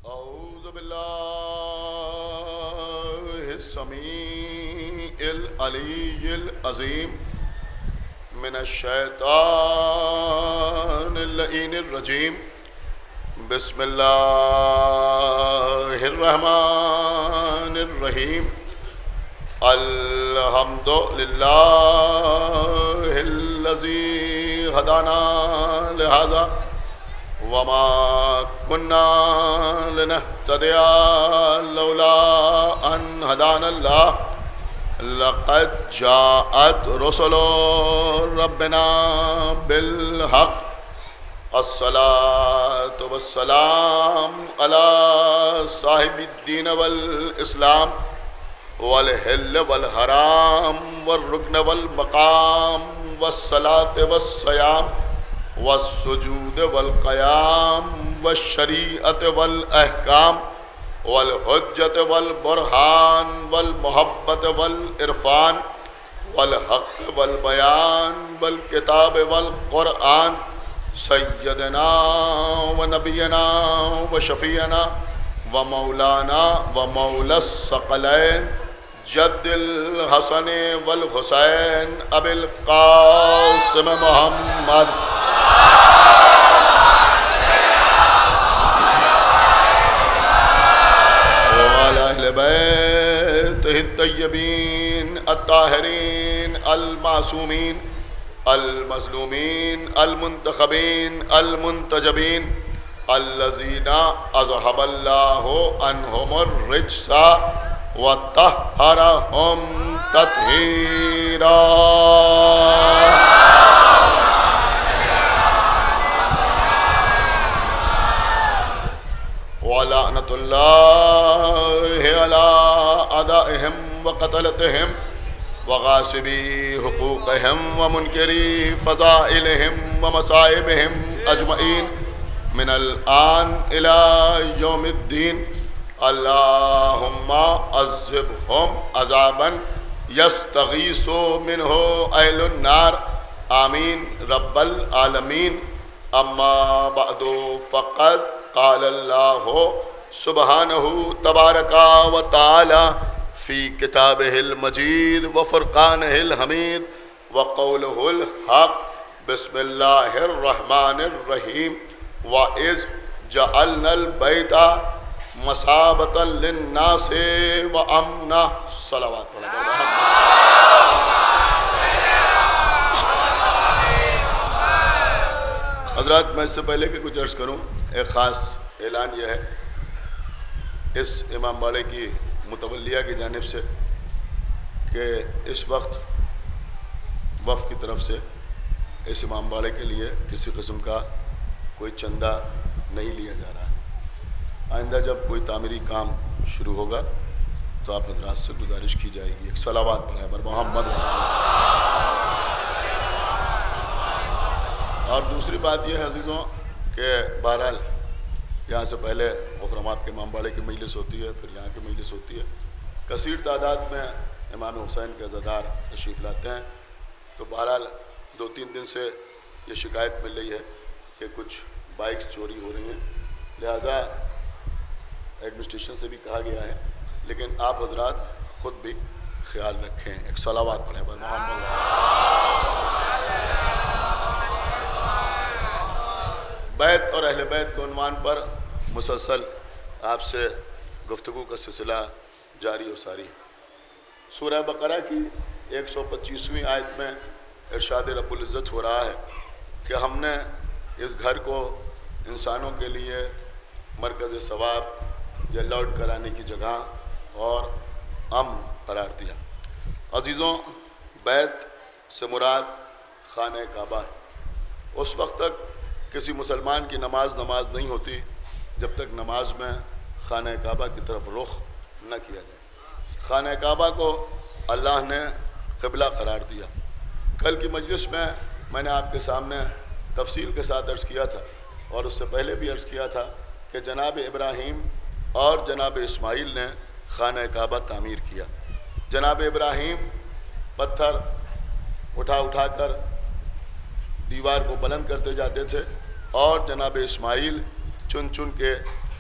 أعوذ بالله السميع العلي العظيم من الشيطان اللعين الرجيم. بسم الله الرحمن الرحيم. الحمد لله الذي هدانا لهذا وما كنا لنهتدي لولا أن هدانا الله. لقد جاءت رسل ربنا بالحق. الصلاة والسلام على صاحب الدين والإسلام والحل والحرام والركن والمقام والصلاة والصيام والسجود والقيام والشريعة والأحكام والحجة والبرهان والمحبة والإرفان والحق والبيان والكتاب والقرآن. سيدنا ونبينا وشفينا ومولانا ومولى الثقلين جد الحسن والحسين أبي القاسم محمد وعلى أهل بيته الطيبين الطاهرين المعصومين المظلومين المنتخبين المنتجبين الذين أذهب الله عنهم الرجس وطهرهم تطهيرا. ولعنة الله على أعدائهم وقتلتهم وغاصبي حقوقهم ومنكري فضائلهم ومصائبهم أجمعين من الآن إلى يوم الدين. اللهم عذبهم عذابا يستغيث منه أهل النار. آمين رب العالمين. أما بعد فقد قال الله سبحانه تبارك وتعالى في كتابه المجيد وفرقانه الحميد وقوله الحق. بسم الله الرحمن الرحيم. وإذ جعلنا البيت مثابة للناس وأمنا. صلوات حضرات، میں اس سے پہلے کہ کچھ عرض کروں، ایک خاص اعلان یہ ہے اس امام باڑے کی متولیہ کی جانب سے کہ اس وقت وقف کی طرف سے اس امام باڑے کے لیے کسی قسم کا کوئی چندہ نہیں لیا جا رہا ہے. آئندہ جب کوئی تعمیری کام شروع ہوگا تو آپ حضرات سے گزارش کی جائے گی. ایک صلوات پڑھیں بر محمد. اور دوسری بات یہ ہے عزیزوں کہ بہرحال یہاں سے پہلے غفرمات کے امام باڑے کی مجلس ہوتی ہے، پھر یہاں کی مجلس ہوتی ہے. کثیر تعداد میں امام حسین کے عزادار تشریف لاتے ہیں. تو بہرحال 2-3 دن سے یہ شکایت مل رہی ہے کہ کچھ بائکس چوری ہو رہی ہیں، لہذا ایڈمنسٹریشن سے بھی کہا گیا ہے، لیکن آپ حضرات خود بھی خیال رکھیں. ایک صلوات پڑھیں بر محمد. بیت اور اہل بیت کے عنوان پر مسلسل آپ سے گفتگو کا سلسلہ جاری و ساری. سورہ بقرہ کی 125ویں آیت میں ارشاد رب العزت ہو رہا ہے کہ ہم نے اس گھر کو انسانوں کے لیے مرکز ثواب یا لوٹ کرانے کی جگہ اور امن قرار دیا. عزیزوں، بیت سے مراد خانہ کعبہ ہے. اس وقت تک کسی مسلمان کی نماز نہیں ہوتی جب تک نماز میں خانہ کعبہ کی طرف رخ نہ کیا جائے. خانہ کعبہ کو اللہ نے قبلہ قرار دیا. کل کی مجلس میں نے آپ کے سامنے تفصیل کے ساتھ عرض کیا تھا اور اس سے پہلے بھی عرض کیا تھا کہ جناب ابراہیم اور جناب اسماعیل نے خانہ کعبہ تعمیر کیا. جناب ابراہیم پتھر اٹھا کر دیوار کو بلند کرتے جاتے تھے اور جناب اسماعیل چن کے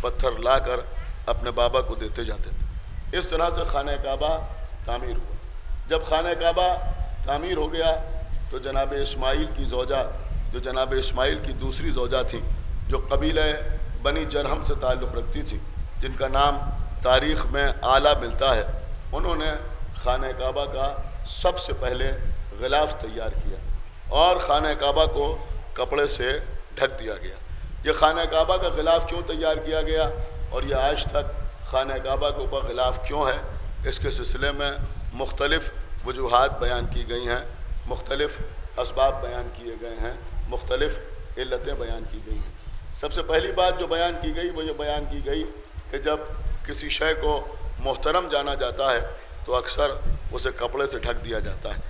پتھر لا کر اپنے بابا کو دیتے جاتے تھے۔ اس طرح سے خانہ کعبہ تعمیر ہوا۔ جب خانہ کعبہ تعمیر ہو گیا تو جناب اسماعیل کی زوجہ، جو جناب اسماعیل کی دوسری زوجہ تھیں، جو قبیلہ بنی جرہم سے تعلق رکھتی تھی، جن کا نام تاریخ میں اعلیٰ ملتا ہے، انہوں نے خانہ کعبہ کا سب سے پہلے غلاف تیار کیا اور خانہ کعبہ کو کپڑے سے ڈھک دیا گیا۔ یہ خانہ کعبہ کا غلاف کیوں تیار کیا گیا اور یہ آج تک خانہ کعبہ کے اوپر غلاف کیوں ہے، اس کے سلسلے میں مختلف وجوہات بیان کی گئی ہیں، مختلف اسباب بیان کیے گئے ہیں، مختلف علتیں بیان کی گئی ہیں۔ سب سے پہلی بات جو بیان کی گئی وہ یہ بیان کی گئی کہ جب کسی شے کو محترم جانا جاتا ہے تو اکثر اسے کپڑے سے ڈھک دیا جاتا ہے۔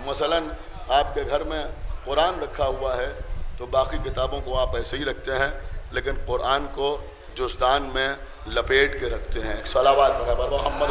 مثلاً آپ کے گھر میں قرآن رکھا ہوا ہے تو باقی کتابوں کو آپ ایسے ہی رکھتے ہیں، لیکن قرآن کو جزدان میں لپیٹ کے رکھتے ہیں۔ صلوات پڑھیں بر محمد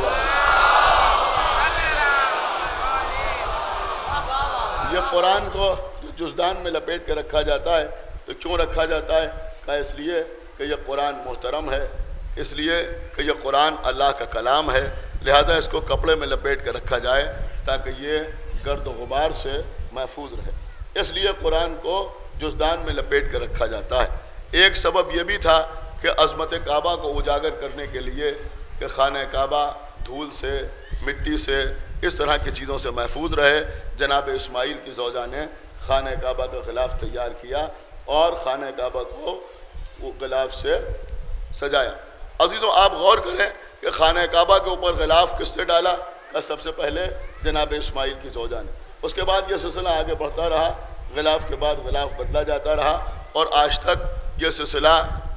یہ قرآن کو جزدان میں لپیٹ کے رکھا جاتا ہے تو کیوں رکھا جاتا ہے؟ کہ اس لیے کہ یہ قرآن محترم ہے، اس لیے کہ یہ قرآن اللہ کا کلام ہے، لہذا اس کو کپڑے میں لپیٹ کے رکھا جائے تاکہ یہ گرد و غبار سے محفوظ رہے۔ اس لیے قرآن کو جزدان میں لپیٹ کے رکھا جاتا ہے۔ ایک سبب یہ بھی تھا کہ عظمت کعبہ کو اجاگر کرنے کے لیے کہ خانہ کعبہ دھول سے، مٹی سے، اس طرح کی چیزوں سے محفوظ رہے، جناب اسماعیل کی زوجہ نے خانہ کعبہ کا غلاف تیار کیا اور خانہ کعبہ کو وہ غلاف سے سجایا۔ عزیزوں آپ غور کریں کہ خانہ کعبہ کے اوپر غلاف کس نے ڈالا؟ کہ سب سے پہلے جناب اسماعیل کی زوجہ نے۔ اس کے بعد یہ سلسلہ آگے بڑھتا رہا، غلاف کے بعد غلاف بدلا جاتا رہا اور آج تک یہ سلسلہ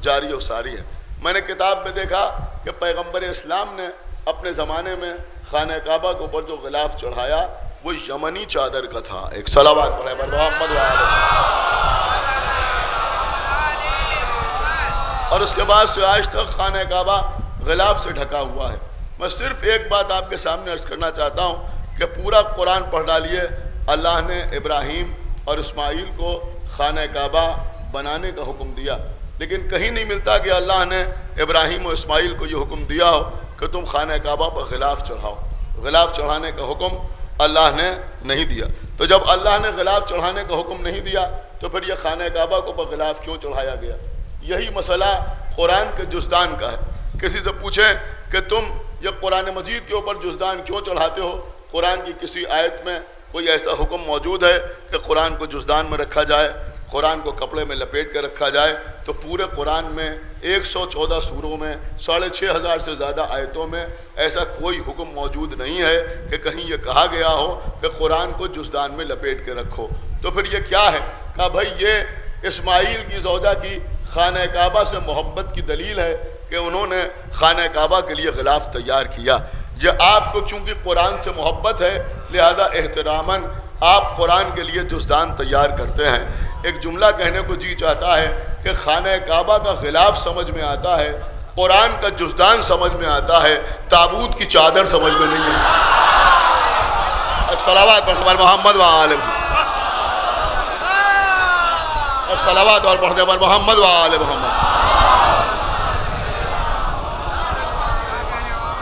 جاری و ساری ہے۔ میں نے کتاب میں دیکھا کہ پیغمبر اسلام نے اپنے زمانے میں خانہ کعبہ کے اوپر جو غلاف چڑھایا وہ یمنی چادر کا تھا۔ ایک صلوات پڑھیں بر محمد اور اس کے بعد سے آج تک خانہ کعبہ غلاف سے ڈھکا ہوا ہے۔ میں صرف ایک بات آپ کے سامنے عرض کرنا چاہتا ہوں کہ پورا قرآن پڑھ ڈالیے، اللہ نے ابراہیم اور اسماعیل کو خانہ کعبہ بنانے کا حکم دیا، لیکن کہیں نہیں ملتا کہ اللہ نے ابراہیم اور اسماعیل کو یہ حکم دیا ہو کہ تم خانہ کعبہ پر غلاف چڑھاؤ۔ غلاف چڑھانے کا حکم اللہ نے نہیں دیا۔ تو جب اللہ نے غلاف چڑھانے کا حکم نہیں دیا تو پھر یہ خانہ کعبہ کو پر غلاف کیوں چڑھایا گیا؟ یہی مسئلہ قرآن کے جزدان کا ہے۔ کسی سے پوچھیں کہ تم یہ قرآن مجید کے اوپر جزدان کیوں چڑھاتے ہو؟ قرآن کی کسی آیت میں کوئی ایسا حکم موجود ہے کہ قرآن کو جزدان میں رکھا جائے، قرآن کو کپڑے میں لپیٹ کے رکھا جائے؟ تو پورے قرآن میں 114 سوروں میں 6500 سے زیادہ آیتوں میں ایسا کوئی حکم موجود نہیں ہے کہ کہیں یہ کہا گیا ہو کہ قرآن کو جزدان میں لپیٹ کے رکھو۔ تو پھر یہ کیا ہے؟ کہا بھائی یہ اسماعیل کی زوجہ کی خانہ کعبہ سے محبت کی دلیل ہے کہ انہوں نے خانہ کعبہ کے لیے غلاف تیار کیا۔ یہ آپ کو چونکہ قرآن سے محبت ہے لہذا احتراماً آپ قرآن کے لیے جزدان تیار کرتے ہیں۔ ایک جملہ کہنے کو جی چاہتا ہے کہ خانہ کعبہ کا غلاف سمجھ میں آتا ہے، قرآن کا جزدان سمجھ میں آتا ہے، تابوت کی چادر سمجھ میں نہیں آتی۔ صلوات پر محمد وآل صلوات اور پڑھتے پر محمد وآل محمد۔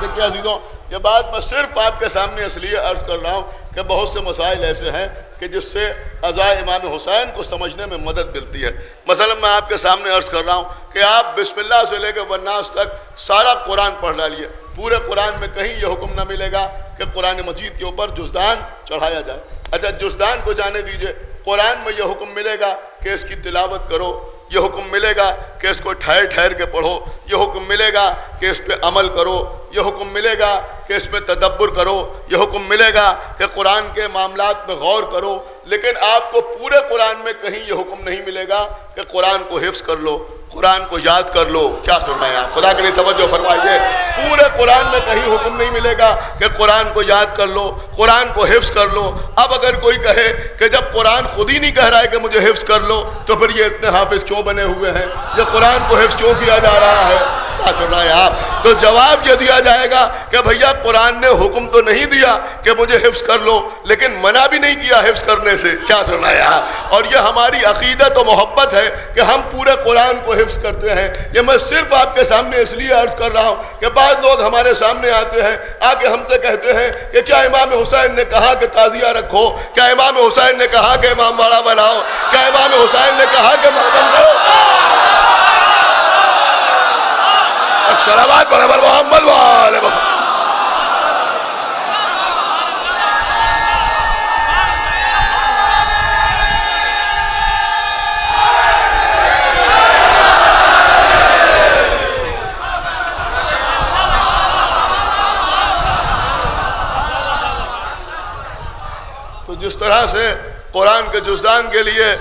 دیکھیے عزیزوں، یہ بات میں صرف آپ کے سامنے اس لیے عرض کر رہا ہوں کہ بہت سے مسائل ایسے ہیں کہ جس سے ازائے امام حسین کو سمجھنے میں مدد ملتی ہے۔ مثلا میں آپ کے سامنے عرض کر رہا ہوں کہ آپ بسم اللہ سے لے کے والناس تک سارا قرآن پڑھ ڈالیے، پورے قرآن میں کہیں یہ حکم نہ ملے گا کہ قرآن مجید کے اوپر جزدان چڑھایا جائے۔ اچھا جزدان کو جانے دیجئے، قرآن میں یہ حکم ملے گا کہ اس کی تلاوت کرو، یہ حکم ملے گا کہ اس کو ٹھہر ٹھہر کے پڑھو، یہ حکم ملے گا کہ اس پہ عمل کرو، یہ حکم ملے گا کہ اس میں تدبر کرو، یہ حکم ملے گا کہ قرآن کے معاملات میں غور کرو، لیکن آپ کو پورے قرآن میں کہیں یہ حکم نہیں ملے گا کہ قرآن کو حفظ کر لو، قرآن کو یاد کر لو۔ کیا سن رہے ہیں آپ؟ خدا کے لیے توجہ فرمائیے۔ پورے قرآن میں کہیں حکم نہیں ملے گا کہ قرآن کو یاد کر لو، قرآن کو حفظ کر لو۔ اب اگر کوئی کہے کہ جب قرآن خود ہی نہیں کہہ رہا ہے کہ مجھے حفظ کر لو تو پھر یہ اتنے حافظ کیوں بنے ہوئے ہیں؟ یہ قرآن کو حفظ کیوں کیا جا رہا ہے؟ کیا سن رہے ہیں آپ؟ تو جواب یہ دیا جائے گا کہ بھیا قرآن نے حکم تو نہیں دیا کہ مجھے حفظ کر لو، لیکن منع بھی نہیں کیا حفظ کرنے سے، کیا سن رہے ہیں آپ؟ اور یہ ہماری عقیدت و محبت ہے کہ ہم پورے قرآن کو حفظ کرتے ہیں۔ یہ میں صرف آپ کے سامنے اس لیے عرض کر رہا ہوں کہ بعض لوگ ہمارے سامنے آتے ہیں، آ کے ہم سے کہتے ہیں کہ کیا امام حسین نے کہا کہ تعزیہ رکھو، کیا امام حسین نے کہا کہ امام باڑہ بناؤ، کیا امام حسین نے کہا کہ ماتم کرو؟ صلوات پڑھے بر محمد وآل محمد۔ تو جس طرح سے قرآن کے جزدان کے لیے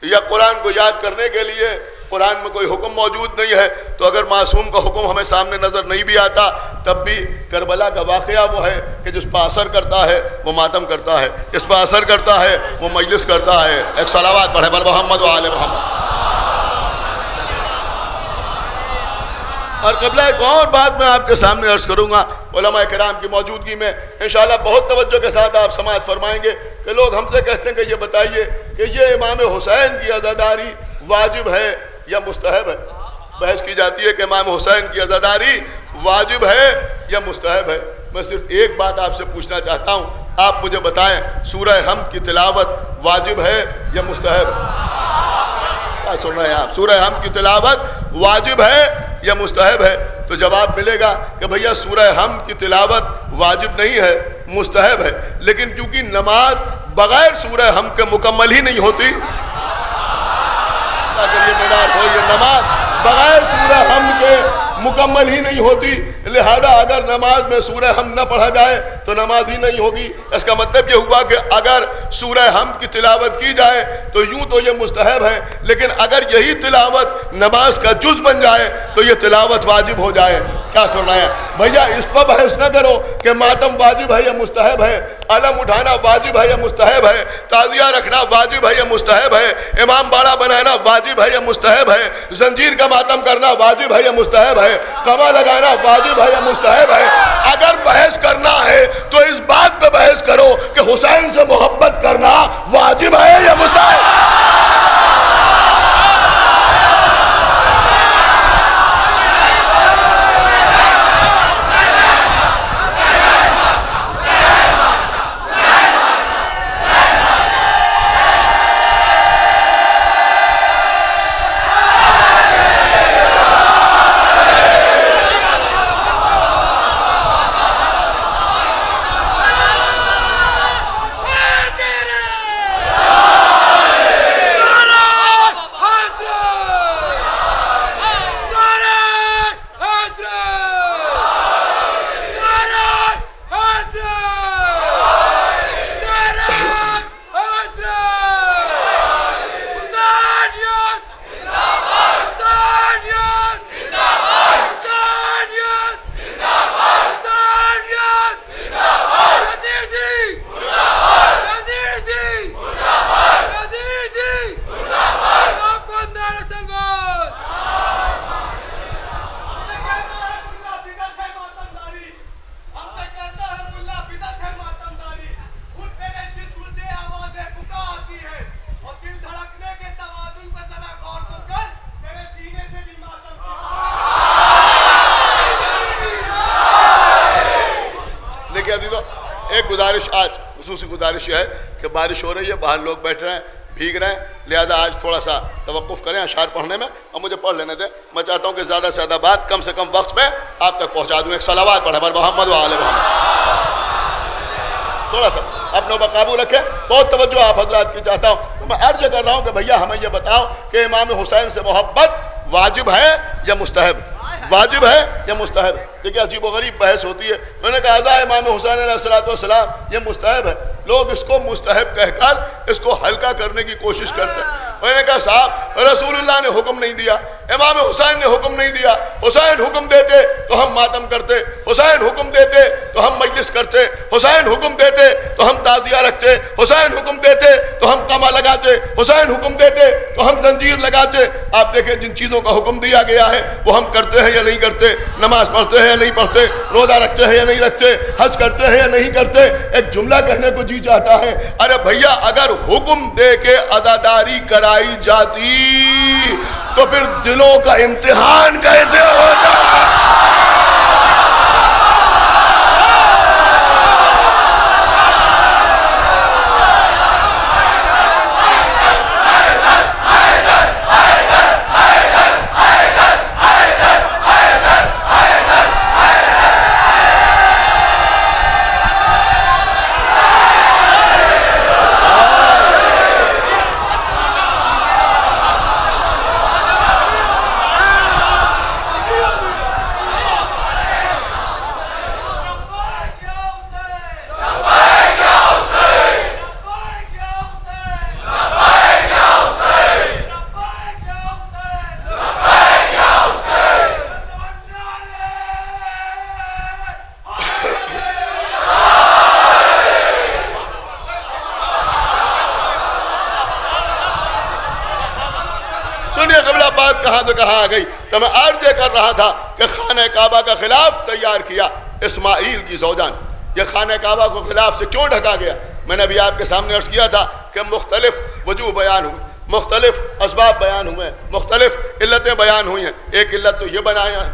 یا قرآن کو یاد کرنے کے لیے قرآن میں کوئی حکم موجود نہیں ہے، تو اگر معصوم کا حکم ہمیں سامنے نظر نہیں بھی آتا تب بھی کربلا کا واقعہ وہ ہے کہ جس پر اثر کرتا ہے وہ ماتم کرتا ہے، جس پر اثر کرتا ہے وہ مجلس کرتا ہے۔ ایک صلوات پڑھے بر محمد و آل محمد۔ اور قبلہ ایک اور بات میں آپ کے سامنے عرض کروں گا، علماء کرام کی موجودگی میں انشاءاللہ بہت توجہ کے ساتھ آپ سماعت فرمائیں گے کہ لوگ ہم سے کہتے ہیں کہ یہ بتائیے کہ یہ امام حسین کی عزاداری واجب ہے یا مستحب ہے؟ بحث کی جاتی ہے کہ امام حسین کی عزاداری واجب ہے یا مستحب ہے۔ میں صرف ایک بات آپ سے پوچھنا چاہتا ہوں، آپ مجھے بتائیں سورہ حمد کی تلاوت واجب ہے یا مستحب؟ کیا سن رہے ہیں آپ؟ سورہ حمد کی تلاوت واجب ہے یا مستحب ہے؟ تو جواب ملے گا کہ بھیا سورہ حمد کی تلاوت واجب نہیں ہے، مستحب ہے، لیکن کیونکہ نماز بغیر سورہ حمد کے مکمل ہی نہیں ہوتی، اگر یہ بیدار ہو، یہ نماز بغیر سورہ حمد کے مکمل ہی نہیں ہوتی، لہذا اگر نماز میں سورہ حمد نہ پڑھا جائے تو نماز ہی نہیں ہوگی۔ اس کا مطلب یہ ہوا کہ اگر سورہ حمد کی تلاوت کی جائے تو یوں تو یہ مستحب ہے، لیکن اگر یہی تلاوت نماز کا جز بن جائے تو یہ تلاوت واجب ہو جائے۔ کیا سن رہے ہیں بھیا؟ اس پر بحث نہ کرو کہ ماتم واجب ہے یا مستحب ہے، علم اٹھانا واجب ہے یا مستحب ہے، تعزیہ رکھنا واجب ہے یا مستحب ہے، امام باڑہ بنانا واجب ہے یا مستحب ہے، زنجیر کا ماتم کرنا واجب ہے یا مستحب ہے، قمع لگانا واجب ہے یا مستحب ہے۔ اگر بحث کرنا ہے تو اس بات پہ بحث کرو کہ حسین سے محبت کرنا واجب ہے یا مستحب ہے۔ ایک گزارش آج خصوصی گزارش یہ ہے کہ بارش ہو رہی ہے، باہر لوگ بیٹھ رہے ہیں، بھیگ رہے ہیں، لہذا آج تھوڑا سا توقف کریں اشعار پڑھنے میں اور مجھے پڑھ لینے دیں۔ میں چاہتا ہوں کہ زیادہ سے زیادہ بات کم سے کم وقت میں آپ تک پہنچا دوں۔ ایک صلوات پڑھیں بر محمد و آل محمد۔ تھوڑا سا اپنے اوپر قابو رکھیں، بہت توجہ آپ حضرات کی چاہتا ہوں۔ تو میں عرض کر رہا ہوں کہ بھیا ہمیں یہ بتاؤ کہ امام حسین سے محبت واجب ہے یا مستحب؟ واجب ہے یا مستحب؟ دیکھیں عجیب و غریب بحث ہوتی ہے۔ میں نے کہا امام حسین علیہ السلام یہ مستحب ہے، لوگ اس کو مستحب کہہ کر اس کو ہلکا کرنے کی کوشش کرتے ہیں۔ میں نے کہا صاحب رسول اللہ نے حکم نہیں دیا، امام حسین نے حکم نہیں دیا، حسین حکم دیتے تو ہم ماتم کرتے، حسین حکم دیتے تو ہم مجلس کرتے، حسین حکم دیتے تو ہم تعزیہ رکھتے، حسین حکم دیتے تو ہم قمع لگاتے، حسین حکم دیتے تو ہم زنجیر لگاتے۔ آپ دیکھیں جن چیزوں کا حکم دیا گیا ہے وہ ہم کرتے ہیں یا نہیں کرتے، نماز پڑھتے ہیں یا نہیں پڑھتے، روزہ رکھتے ہیں یا نہیں رکھتے، حج کرتے ہیں یا نہیں کرتے۔ ایک جملہ کہنے کو جی چاہتا ہے، ارے بھیا اگر حکم دے کے عزاداری کرائی جاتی تو پھر دلوں کا امتحان کیسے ہوتا؟ کہاں سے کہاں آ گئی؟ تو میں عرض یہ کر رہا تھا کہ خانہ کعبہ کا خلاف تیار کیا اسماعیل کی زوجان، یہ خانہ کعبہ کو خلاف سے کیوں ڈھکا گیا؟ میں نے ابھی آپ کے سامنے عرض کیا تھا کہ مختلف وجوہ بیان ہوئی، مختلف اسباب بیان ہوئے، مختلف علتیں بیان ہوئی ہیں۔ ایک علت تو یہ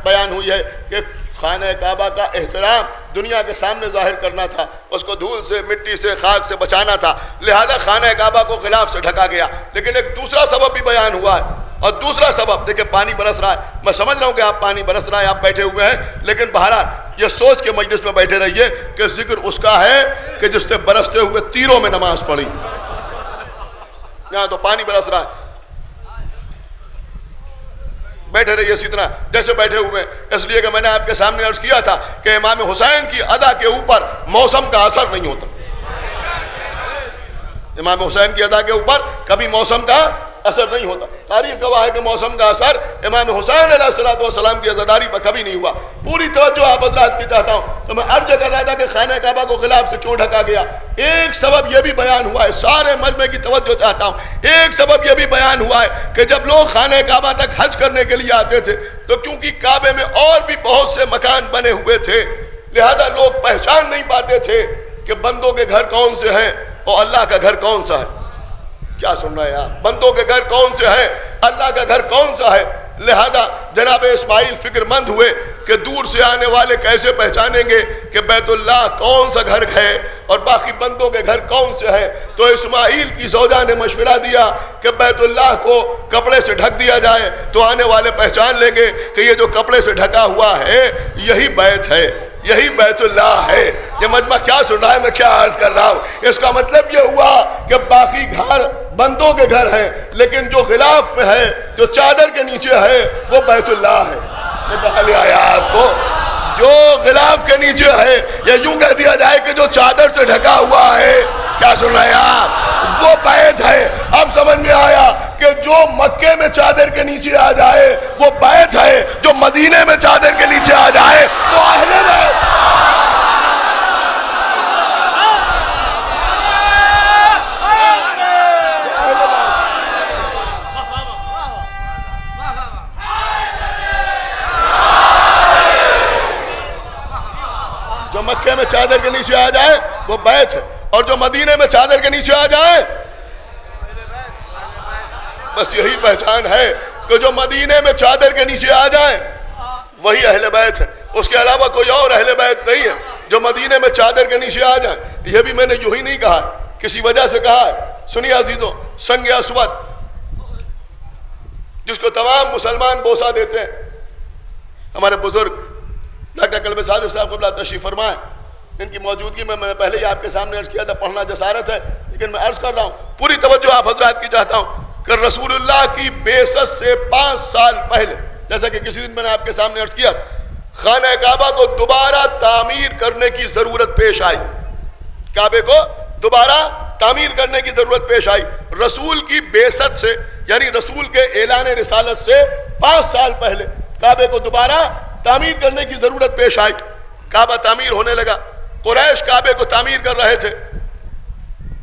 بیان ہوئی ہے کہ خانہ کعبہ کا احترام دنیا کے سامنے ظاہر کرنا تھا، اس کو دھول سے، مٹی سے، خاک سے بچانا تھا، لہذا خانہ کعبہ کو خلاف سے ڈھکا گیا۔ لیکن ایک دوسرا سبب بھی بیان ہوا ہے، اور دوسرا سبب دیکھیں پانی برس رہا ہے، میں سمجھ رہا ہوں کہ آپ پانی برس رہا ہے، آپ بیٹھے ہوئے ہیں، لیکن بہرحال یہ سوچ کے مجلس میں بیٹھے رہیے کہ ذکر اس کا ہے کہ جس نے برستے ہوئے تیروں میں نماز پڑھی۔ یہاں تو پانی برس رہا ہے، بیٹھے رہیے اسی طرح جیسے بیٹھے ہوئے ہیں، اس لیے کہ میں نے آپ کے سامنے عرض کیا تھا کہ امام حسین کی ادا کے اوپر موسم کا اثر نہیں ہوتا، امام حسین کی ادا کے اوپر کبھی موسم کا اثر نہیں ہوتا۔ تاریخ گواہ ہے کہ موسم کا اثر امام حسین علیہ السلام کی عزاداری پر کبھی نہیں ہوا۔ پوری توجہ آپ حضرات کی چاہتا ہوں، تو میں عرض کر رہا تھا کہ خانہ کعبہ کو خلاف سے کیوں ڈھکا گیا۔ ایک سبب یہ بھی بیان ہوا ہے، سارے مجمع کی توجہ چاہتا ہوں، ایک سبب یہ بھی بیان ہوا ہے کہ جب لوگ خانہ کعبہ تک حج کرنے کے لیے آتے تھے تو کیونکہ کعبے میں اور بھی بہت سے مکان بنے ہوئے تھے، لہذا لوگ پہچان نہیں پاتے تھے کہ بندوں کے گھر کون سے ہیں اور اللہ کا گھر کون سا ہے۔ کیا سن رہے ہیں آپ؟ بندوں کے گھر کون سے ہیں، اللہ کا گھر کون سا ہے۔ لہذا جناب اسماعیل فکر مند ہوئے کہ دور سے آنے والے کیسے پہچانیں گے کہ بیت اللہ کون سا گھر ہے اور باقی بندوں کے گھر کون سے ہیں۔ تو اسماعیل کی زوجہ نے مشورہ دیا کہ بیت اللہ کو کپڑے سے ڈھک دیا جائے تو آنے والے پہچان لیں گے کہ یہ جو کپڑے سے ڈھکا ہوا ہے یہی بیت ہے، یہی بیت اللہ ہے۔ یہ مجمع کیا سن رہا ہے، میں کیا عرض کر رہا ہوں؟ اس کا مطلب یہ ہوا کہ باقی گھر بندوں کے گھر ہیں، لیکن جو غلاف میں ہے، جو چادر کے نیچے ہے، وہ بیت اللہ ہے۔ میں کہا لیا آیا آپ کو، جو غلاف کے نیچے ہے، یا یوں کہہ دیا جائے کہ جو چادر سے ڈھکا ہوا ہے، کیا سن رہے ہیں آپ، وہ بیت ہے۔ اب سمجھ میں آیا کہ جو مکے میں چادر کے نیچے آ جائے وہ بیت ہے، جو مدینے میں چادر کے نیچے آ جائے وہ اہل بیت۔ جو مکے میں چادر کے نیچے آ جائے وہ بیت ہے، اور جو مدینے میں چادر کے نیچے آ جائے بس یہی پہچان ہے کہ جو مدینے میں چادر کے نیچے آ جائے وہی اہل بیت ہے، اس کے علاوہ کوئی اور اہل بیت نہیں ہے جو مدینے میں چادر کے نیچے آ جائیں۔ یہ بھی میں نے یوں ہی نہیں کہا، کسی وجہ سے کہا ہے۔ سنیے عزیزوں، سنگ اسود جس کو تمام مسلمان بوسہ دیتے ہیں، ہمارے بزرگ ڈاکٹر قلب صادق صاحب قبلہ تشریف فرمائیں، ان کی موجودگی میں نے پہلے ہی آپ کے سامنے عرض کیا تھا، پڑھنا جسارت ہے، لیکن میں عرض کر رہا ہوں، پوری توجہ آپ حضرات کی چاہتا ہوں کہ رسول اللہ کی بعثت سے 5 سال پہلے، جیسا کہ کسی دن میں نے آپ کے سامنے عرض کیا، خانہ کعبہ کو دوبارہ تعمیر کرنے کی ضرورت پیش آئی، کعبے کو دوبارہ تعمیر کرنے کی ضرورت پیش آئی. رسول کی بعثت سے یعنی رسول کے اعلان رسالت سے 5 سال پہلے کعبے کو دوبارہ تعمیر کرنے کی ضرورت پیش آئی. کعبہ تعمیر ہونے لگا. قریش کعبے کو تعمیر کر رہے تھے.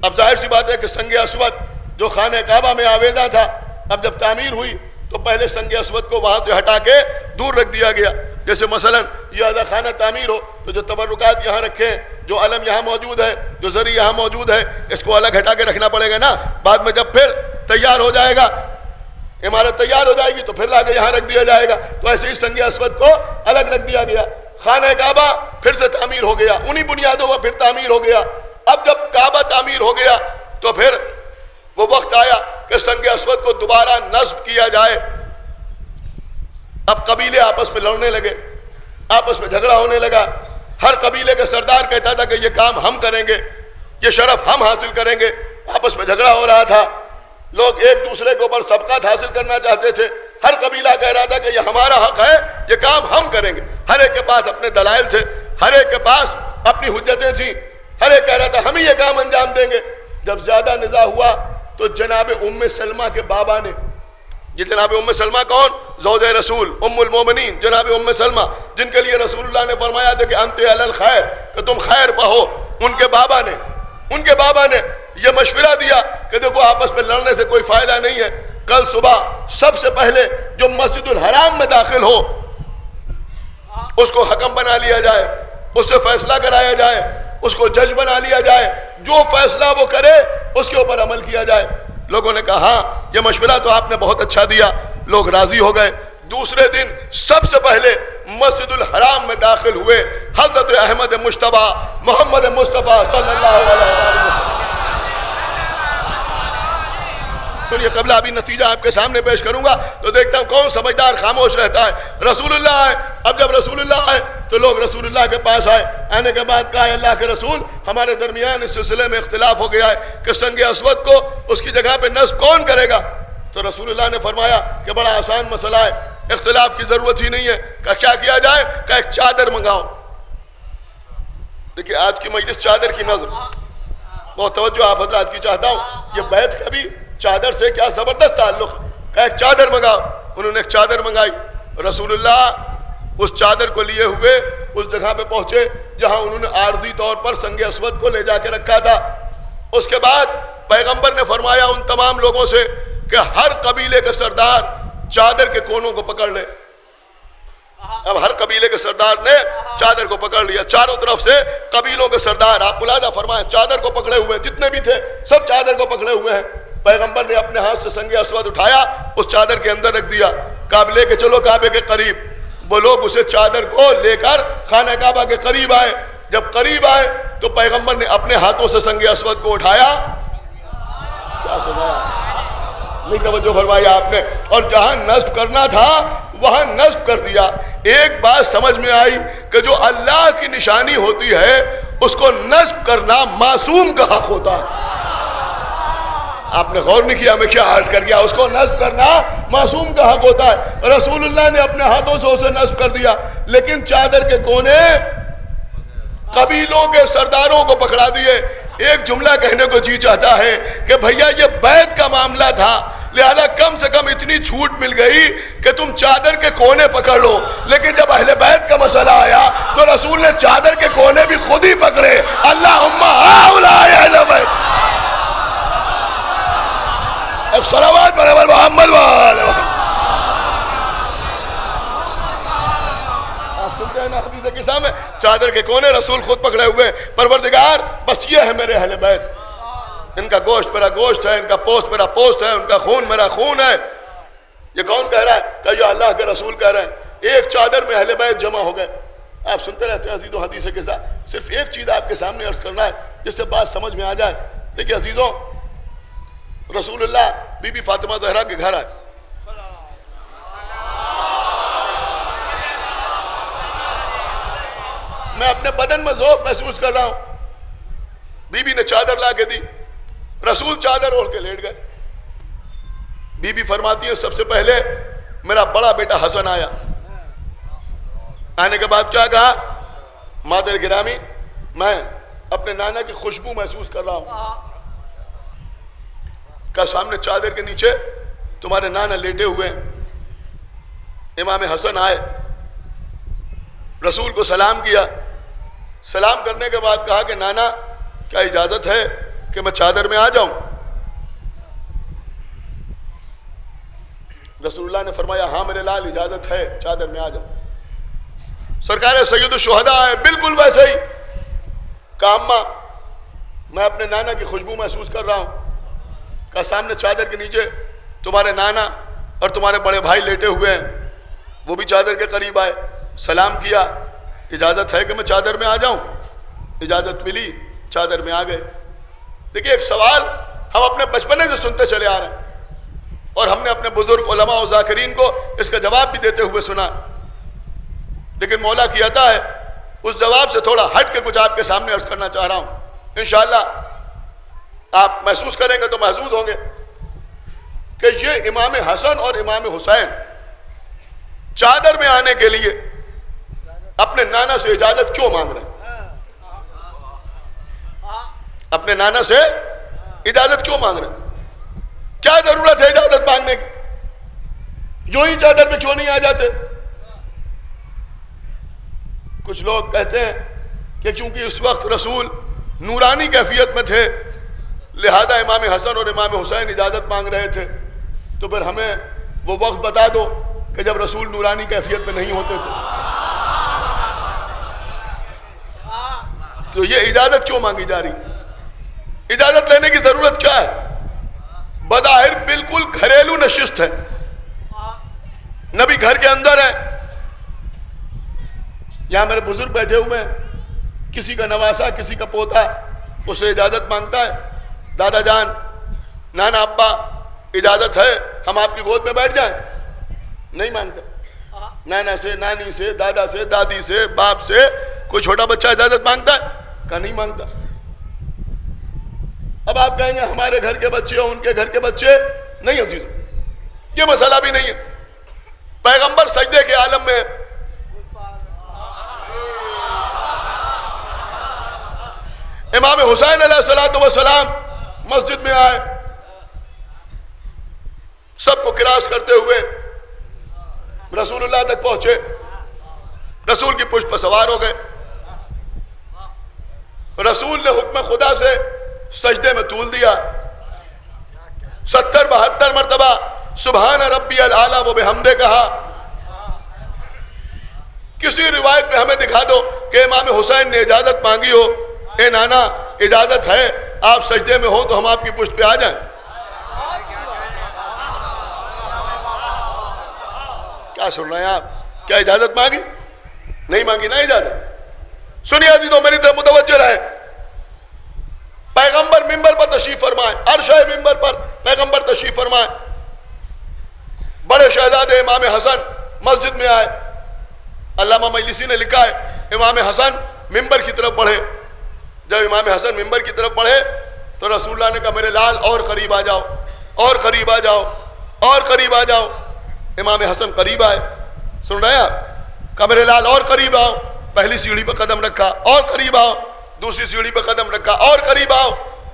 اب ظاہر سی بات ہے کہ سنگ اسود جو خانہ کعبہ میں آویزاں تھا، اب جب تعمیر ہوئی تو پہلے سنگ اسود کو وہاں سے ہٹا کے دور رکھ دیا گیا. جیسے مثلا یہ اعلیٰ خانہ تعمیر ہو تو جو تبرکات یہاں رکھے ہیں، جو علم یہاں موجود ہے، جو زری یہاں موجود ہے، اس کو الگ ہٹا کے رکھنا پڑے گا نا. بعد میں جب پھر تیار ہو جائے گا، عمارت تیار ہو جائے گی تو پھر لا کے یہاں رکھ دیا جائے گا. تو ایسے ہی سنگ اسود کو الگ رکھ دیا گیا. خانہ کعبہ پھر سے تعمیر ہو گیا، انہی بنیادوں پر پھر تعمیر ہو گیا. اب جب کعبہ تعمیر ہو گیا تو پھر وہ وقت آیا کہ سنگ اسود کو دوبارہ نصب کیا جائے. اب قبیلے آپس میں لڑنے لگے، آپس میں جھگڑا ہونے لگا. ہر قبیلے کا سردار کہتا تھا کہ یہ کام ہم کریں گے، یہ شرف ہم حاصل کریں گے. آپس میں جھگڑا ہو رہا تھا. لوگ ایک دوسرے کے اوپر سبقات حاصل کرنا چاہتے تھے. ہر قبیلہ کہہ رہا تھا کہ یہ ہمارا حق ہے، یہ کام ہم کریں گے. ہر ایک کے پاس اپنے دلائل تھے، ہر ایک کے پاس اپنی حجتیں تھیں. ہر ایک کہہ رہا تھا ہم ہی یہ کام انجام دیں گے. جب زیادہ نزاع ہوا تو جناب ام سلمہ کے بابا نے، یہ جناب ام سلمہ کون؟ زوجہ رسول ام المومنین جناب ام سلمہ، جن کے لیے رسول اللہ نے فرمایا تھا کہ انت علی الخیر، کہ تم خیر پہ ہو. ان کے بابا نے یہ مشورہ دیا کہ دیکھو آپس میں لڑنے سے کوئی فائدہ نہیں ہے. کل صبح سب سے پہلے جو مسجد الحرام میں داخل ہو اس کو حکم بنا لیا جائے، اس سے فیصلہ کرایا جائے، اس کو جج بنا لیا جائے. جو فیصلہ وہ کرے اس کے اوپر عمل کیا جائے. لوگوں نے کہا ہاں یہ مشورہ تو آپ نے بہت اچھا دیا. لوگ راضی ہو گئے. دوسرے دن سب سے پہلے مسجد الحرام میں داخل ہوئے حضرت احمد مجتبیٰ محمد مصطفیٰ صلی اللہ علیہ وسلم. سنیے، قبل ابھی نتیجہ آپ کے سامنے پیش کروں گا تو دیکھتا ہوں کون سمجھدار خاموش رہتا ہے. رسول اللہ آئے. اب جب رسول اللہ آئے تو لوگ رسول اللہ کے پاس آئے. آنے کے بعد کہا اللہ کے رسول، ہمارے درمیان اس سلسلے میں اختلاف ہو گیا ہے کہ سنگ اسود کو اس کی جگہ پہ نصب کون کرے گا. تو رسول اللہ نے فرمایا کہ بڑا آسان مسئلہ ہے، اختلاف کی ضرورت ہی نہیں ہے. کہ کیا کیا جائے؟ کہ ایک چادر منگاؤ. دیکھیں آج کی مجلس چادر کی نظر، بہت توجہ آپ حضرات کی چاہتا ہوں. یہ بیت کا بھی چادر سے کیا زبردست تعلق. کہ ایک چادر منگاؤ. انہوں نے ایک چادر منگائی. رسول اللہ اس چادر کو لیے ہوئے اس جگہ پہ پہنچے جہاں انہوں نے عارضی طور پر سنگ اسود کو لے جا کے رکھا تھا. اس کے بعد پیغمبر نے فرمایا ان تمام لوگوں سے کہ ہر قبیلے کے سردار چادر کے کونوں کو پکڑ لے. اب ہر قبیلے کے سردار نے چادر کو پکڑ لیا. چاروں طرف سے قبیلوں کے سردار، آپ ملاحظہ فرمائیں، چادر کو پکڑے ہوئے، جتنے بھی تھے سب چادر کو پکڑے ہوئے ہیں. پیغمبر نے اپنے ہاتھ سے سنگ اسود اٹھایا، اس چادر کے اندر رکھ دیا. کعبہ لے کے چلو کعبے کے قریب. وہ لوگ اسے چادر کو لے کر خانہ کعبہ کے قریب آئے. جب قریب آئے تو پیغمبر نے اپنے ہاتھوں سے سنگ اسود کو اٹھایا. کیا سنایا؟ نہیں توجہ فرمایا آپ نے. اور جہاں نصب کرنا تھا وہاں نصب کر دیا. ایک بات سمجھ میں آئی کہ جو اللہ کی نشانی ہوتی ہے اس کو نصب کرنا معصوم کا حق ہوتا ہے. آپ نے غور نہیں کیا میں کیا عرض کر گیا؟ اس کو نصب کرنا معصوم کا حق ہوتا ہے. رسول اللہ نے اپنے ہاتھوں سے اسے نصب کر دیا، لیکن چادر کے کونے قبیلوں کے سرداروں کو پکڑا دیے. ایک جملہ کہنے کو جی چاہتا ہے کہ بھیا یہ بیت کا معاملہ تھا، لہذا کم سے کم اتنی چھوٹ مل گئی کہ تم چادر کے کونے پکڑ لو. لیکن جب اہل بیت کا مسئلہ آیا تو رسول نے چادر کے کونے بھی خود ہی پکڑے. اللہم ہؤلاء اہل بیت. ایک صلوات پر محمد وآلہ. آپ سنتے ہیں نا حدیث قصہ میں چادر کے کونے رسول خود پکڑے ہوئے. پروردگار بس یہ ہے میرے اہل بیت، ان کا گوشت میرا گوشت ہے، ان کا پوست میرا پوست ہے، ان کا خون میرا خون ہے. یہ کون کہہ رہا ہے؟ کہ یہ اللہ کے رسول کہہ رہے ہیں. ایک چادر میں اہل بیت جمع ہو گئے. آپ سنتے رہتے ہیں عزیزوں حدیث قصہ. صرف ایک چیز آپ کے سامنے عرض کرنا ہے جس سے بات سمجھ میں آ جائے. دیکھیں عزیزوں، رسول اللہ بی بی فاطمہ زہرا کے گھر آئے. میں اپنے بدن میں ذوق محسوس کر رہا ہوں. بی بی نے چادر لا کے دی. رسول چادر اوڑھ کے لیٹ گئے. بی بی فرماتی ہے سب سے پہلے میرا بڑا بیٹا حسن آیا. آنے کے بعد کیا کہا؟ مادر گرامی، میں اپنے نانا کی خوشبو محسوس کر رہا ہوں. کا سامنے چادر کے نیچے تمہارے نانا لیٹے ہوئے ہیں. امام حسن آئے, رسول کو سلام کیا. سلام کرنے کے بعد کہا کہ نانا کیا اجازت ہے کہ میں چادر میں آ جاؤں؟ رسول اللہ نے فرمایا ہاں میرے لال اجازت ہے, چادر میں آ جاؤ. سرکار سید الشہداء آئے, بالکل ویسے ہی. کہا اماں میں اپنے نانا کی خوشبو محسوس کر رہا ہوں. کہا سامنے چادر کے نیچے تمہارے نانا اور تمہارے بڑے بھائی لیٹے ہوئے ہیں. وہ بھی چادر کے قریب آئے, سلام کیا, اجازت ہے کہ میں چادر میں آ جاؤں؟ اجازت ملی, چادر میں آ گئے. دیکھیے ایک سوال ہم اپنے بچپنے سے سنتے چلے آ رہے ہیں اور ہم نے اپنے بزرگ علماء و ذاکرین کو اس کا جواب بھی دیتے ہوئے سنا, لیکن مولا کی عطا ہے اس جواب سے تھوڑا ہٹ کے کچھ آپ کے سامنے عرض کرنا چاہ رہا ہوں. انشاءاللہ آپ محسوس کریں گے تو محظوظ ہوں گے کہ یہ امام حسن اور امام حسین چادر میں آنے کے لیے اپنے نانا سے اجازت کیوں مانگ رہے ہیں؟ اپنے نانا سے اجازت کیوں مانگ رہے ہیں؟ کیا ضرورت ہے اجازت مانگنے کی؟ یوں ہی چادر پہ کیوں نہیں آ جاتے؟ کچھ لوگ کہتے ہیں کہ چونکہ اس وقت رسول نورانی کیفیت میں تھے لہذا امام حسن اور امام حسین اجازت مانگ رہے تھے, تو پھر ہمیں وہ وقت بتا دو کہ جب رسول نورانی کیفیت میں نہیں ہوتے تھے. تو یہ اجازت کیوں مانگی جا رہی؟ اجازت لینے کی ضرورت کیا ہے؟ بظاہر بالکل گھریلو نشست ہے, نبی گھر کے اندر ہے. یہاں میرے بزرگ بیٹھے ہوئے ہیں, کسی کا نواسا کسی کا پوتا اس سے اجازت مانگتا ہے, دادا جان, نانا, ابا اجازت ہے ہم آپ کی گود میں بیٹھ جائیں؟ نہیں مانگتا. نانا سے, نانی سے, دادا سے, دادی سے, باپ سے کوئی چھوٹا بچہ اجازت مانگتا ہے؟ کہا نہیں مانگتا. اب آپ کہیں گے ہمارے گھر کے بچے اور ان کے گھر کے بچے, نہیں عزیزو, یہ مسئلہ بھی نہیں ہے. پیغمبر سجدے کے عالم میں, امام حسین علیہ السلام مسجد میں آئے, سب کو کراس کرتے ہوئے رسول اللہ تک پہنچے, رسول کی پشت پر سوار ہو گئے. رسول نے حکم خدا سے سجدے میں طول دیا, 70-72 مرتبہ سبحان ربی الاعلیٰ و بحمدہ کہا. کسی روایت میں ہمیں دکھا دو کہ امام حسین نے اجازت مانگی ہو, اے نانا اجازت ہے آپ سجدے میں ہو تو ہم آپ کی پشت پہ آ جائیں؟ کیا سن رہے ہیں آپ؟ کیا اجازت مانگی؟ نہیں مانگی نا اجازت. سنیے عزیزو, میری طرف متوجہ رہے. پیغمبر منبر پر تشریف فرمائے, عرش منبر پر پیغمبر تشریف فرمائے. بڑے شہزادے امام حسن مسجد میں آئے. علامہ مجلسی نے لکھا ہے امام حسن منبر کی طرف بڑھے. جب امام حسن منبر کی طرف بڑھے تو رسول اللہ نے کہا میرے لال اور قریب آ جاؤ, اور قریب آ جاؤ, اور قریب آ جاؤ. امام حسن قریب آئے, سن رہے ہیں آپ؟ کہا میرے لال اور قریب آؤ. پہلی سیڑھی پہ قدم رکھا, اور قریب آؤ. دوسری سیڑھی پہ قدم رکھا, اور قریب آؤ.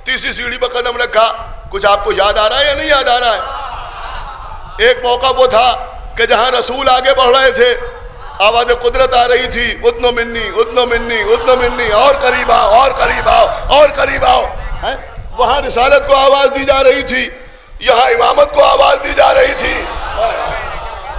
تیسری سیڑھی پہ قدم رکھا. کچھ آپ کو یاد آ رہا ہے یا نہیں یاد آ رہا ہے؟ ایک موقع وہ تھا کہ جہاں رسول آگے بڑھ رہے تھے, آواز قدرت آ رہی تھی, اتنو منی, اتنو منی, اتنو منی, اور قریب آؤ, اور قریب آؤ, اور قریب آؤ. وہاں رسالت کو آواز دی جا رہی تھی, یہاں امامت کو آواز دی جا رہی تھی.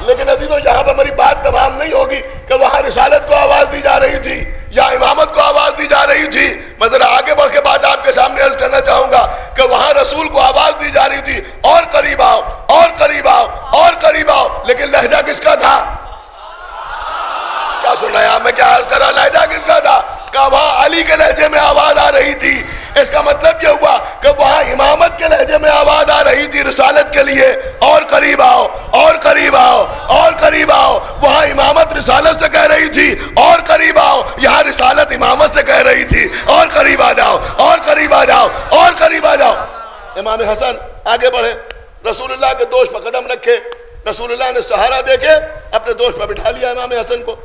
لیکن عزیزو یہاں پر ہماری بات تمام نہیں ہوگی کہ وہاں رسالت کو آواز دی جا رہی تھی یا امامت کو آواز دی جا رہی تھی. میں ذرا آگے بڑھ کے بات آپ کے سامنے عرض کرنا چاہوں گا کہ وہاں رسول کو آواز دی جا رہی تھی اور قریب آؤ, اور قریب آؤ, اور قریب آؤ. لیکن لہجہ کس کا تھا؟ کیا سن رہے ہیں آپ؟ میں کیا عرض کر رہا, لہجہ کس کا تھا؟ کہ وہاں علی کے لہجے میں آواز آ رہی تھی. اس کا مطلب یہ ہوا کہ وہاں امامت کے لہجے میں آواز آ رہی تھی رسالت کے لیے, اور قریب آؤ, اور قریب آؤ, اور قریب آؤ. وہاں امامت رسالت سے کہہ رہی تھی اور قریب آؤ, یہاں رسالت امامت سے کہہ رہی تھی اور قریب آ جاؤ, اور قریب آ جاؤ, اور قریب آ جاؤ. امام حسن آگے بڑھے, رسول اللہ کے دوش پر قدم رکھے. رسول اللہ نے سہارا دے کے اپنے دوش پر بٹھا لیا امام حسن کو.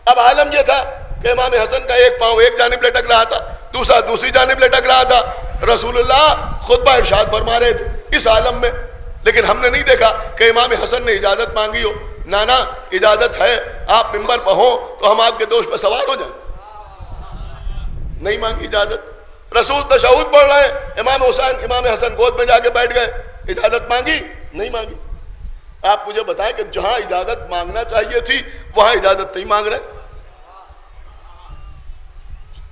اب عالم یہ تھا کہ امام حسن کا ایک پاؤں ایک جانب لٹک رہا تھا دوسرا دوسری جانب لٹک رہا تھا. رسول اللہ خطبہ ارشاد فرما رہے تھے اس عالم میں, لیکن ہم نے نہیں دیکھا کہ امام حسن نے اجازت مانگی ہو. نانا اجازت ہے, آپ ممبر پہ ہوں تو ہم آپ کے دوش پہ سوار ہو جائیں. نہیں مانگی اجازت. رسول تشہد پڑھ رہے ہیں, امام حسین امام حسن گود میں جا کے بیٹھ گئے, اجازت مانگی نہیں مانگی. آپ مجھے بتائیں کہ جہاں اجازت مانگنا چاہیے تھی وہاں اجازت نہیں مانگ رہے,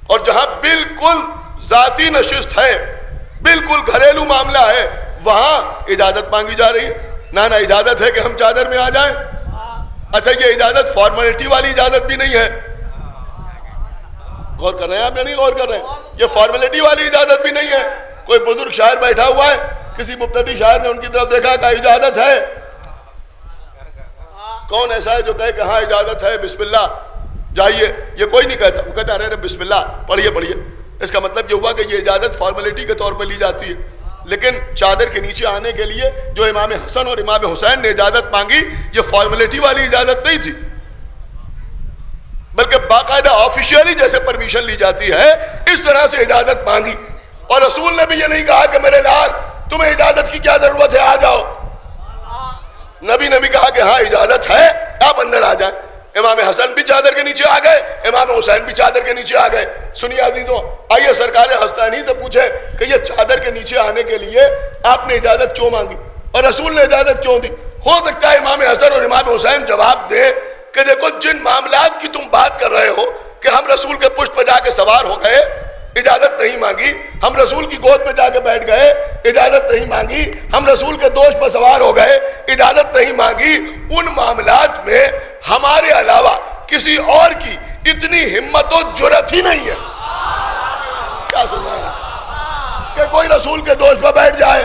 اور جہاں بالکل ذاتی نشست ہے, بالکل گھریلو معاملہ ہے, وہاں اجازت مانگی جا رہی ہے. نانا اجازت ہے کہ ہم چادر میں آ جائیں. اچھا یہ اجازت فارمیلٹی والی اجازت بھی نہیں ہے. غور کر رہے ہیں آپ یا نہیں غور کر رہے ہیں؟ یہ فارمیلٹی والی اجازت بھی نہیں ہے. کوئی بزرگ شاعر بیٹھا ہوا ہے, کسی مبتدی شاعر نے ان کی طرف دیکھا کہ اجازت ہے. کون ایسا ہے جو کہے کہ ہاں اجازت ہے, بسم اللہ جائیے؟ یہ کوئی نہیں کہتا. وہ کہتا ہے ارے بسم اللہ پڑھیے پڑھیے. اس کا مطلب یہ ہوا کہ یہ اجازت فارمیلٹی کے طور پہ لی جاتی ہے. لیکن چادر کے نیچے آنے کے لیے جو امام حسن اور امام حسین نے اجازت مانگی, یہ فارمیلٹی والی اجازت نہیں تھی, بلکہ باقاعدہ آفیشیلی جیسے پرمیشن لی جاتی ہے اس طرح سے اجازت مانگی. اور رسول نے بھی یہ نہیں کہا کہ میرے لال تمہیں اجازت کی کیا ضرورت ہے, آ جاؤ. نبی نے بھی کہا کہ ہاں اجازت ہے, آپ اندر آ جائیں. امام حسن بھی چادر کے نیچے آ گئے, امام حسین بھی چادر کے نیچے آ گئے. سنیے عزیزوں, آئیے سرکار ہستانی سے پوچھیں کہ یہ چادر کے نیچے آنے کے لیے آپ نے اجازت کیوں مانگی اور رسول نے اجازت کیوں دی؟ ہو سکتا ہے امام حسن اور امام حسین جواب دے کہ دیکھو جن معاملات کی تم بات کر رہے ہو کہ ہم رسول کے پشت پہ جا کے سوار ہو گئے, اجازت نہیں مانگی, ہم رسول کی گود میں جا کے بیٹھ گئے, اجازت نہیں مانگی, ہم رسول کے دوش پر سوار ہو گئے, اجازت نہیں مانگی, ان معاملات میں ہمارے علاوہ کسی اور کی اتنی ہمت و جرأت ہی نہیں ہے. کیا سن رہے ہیں کہ کوئی رسول کے دوش پر بیٹھ جائے,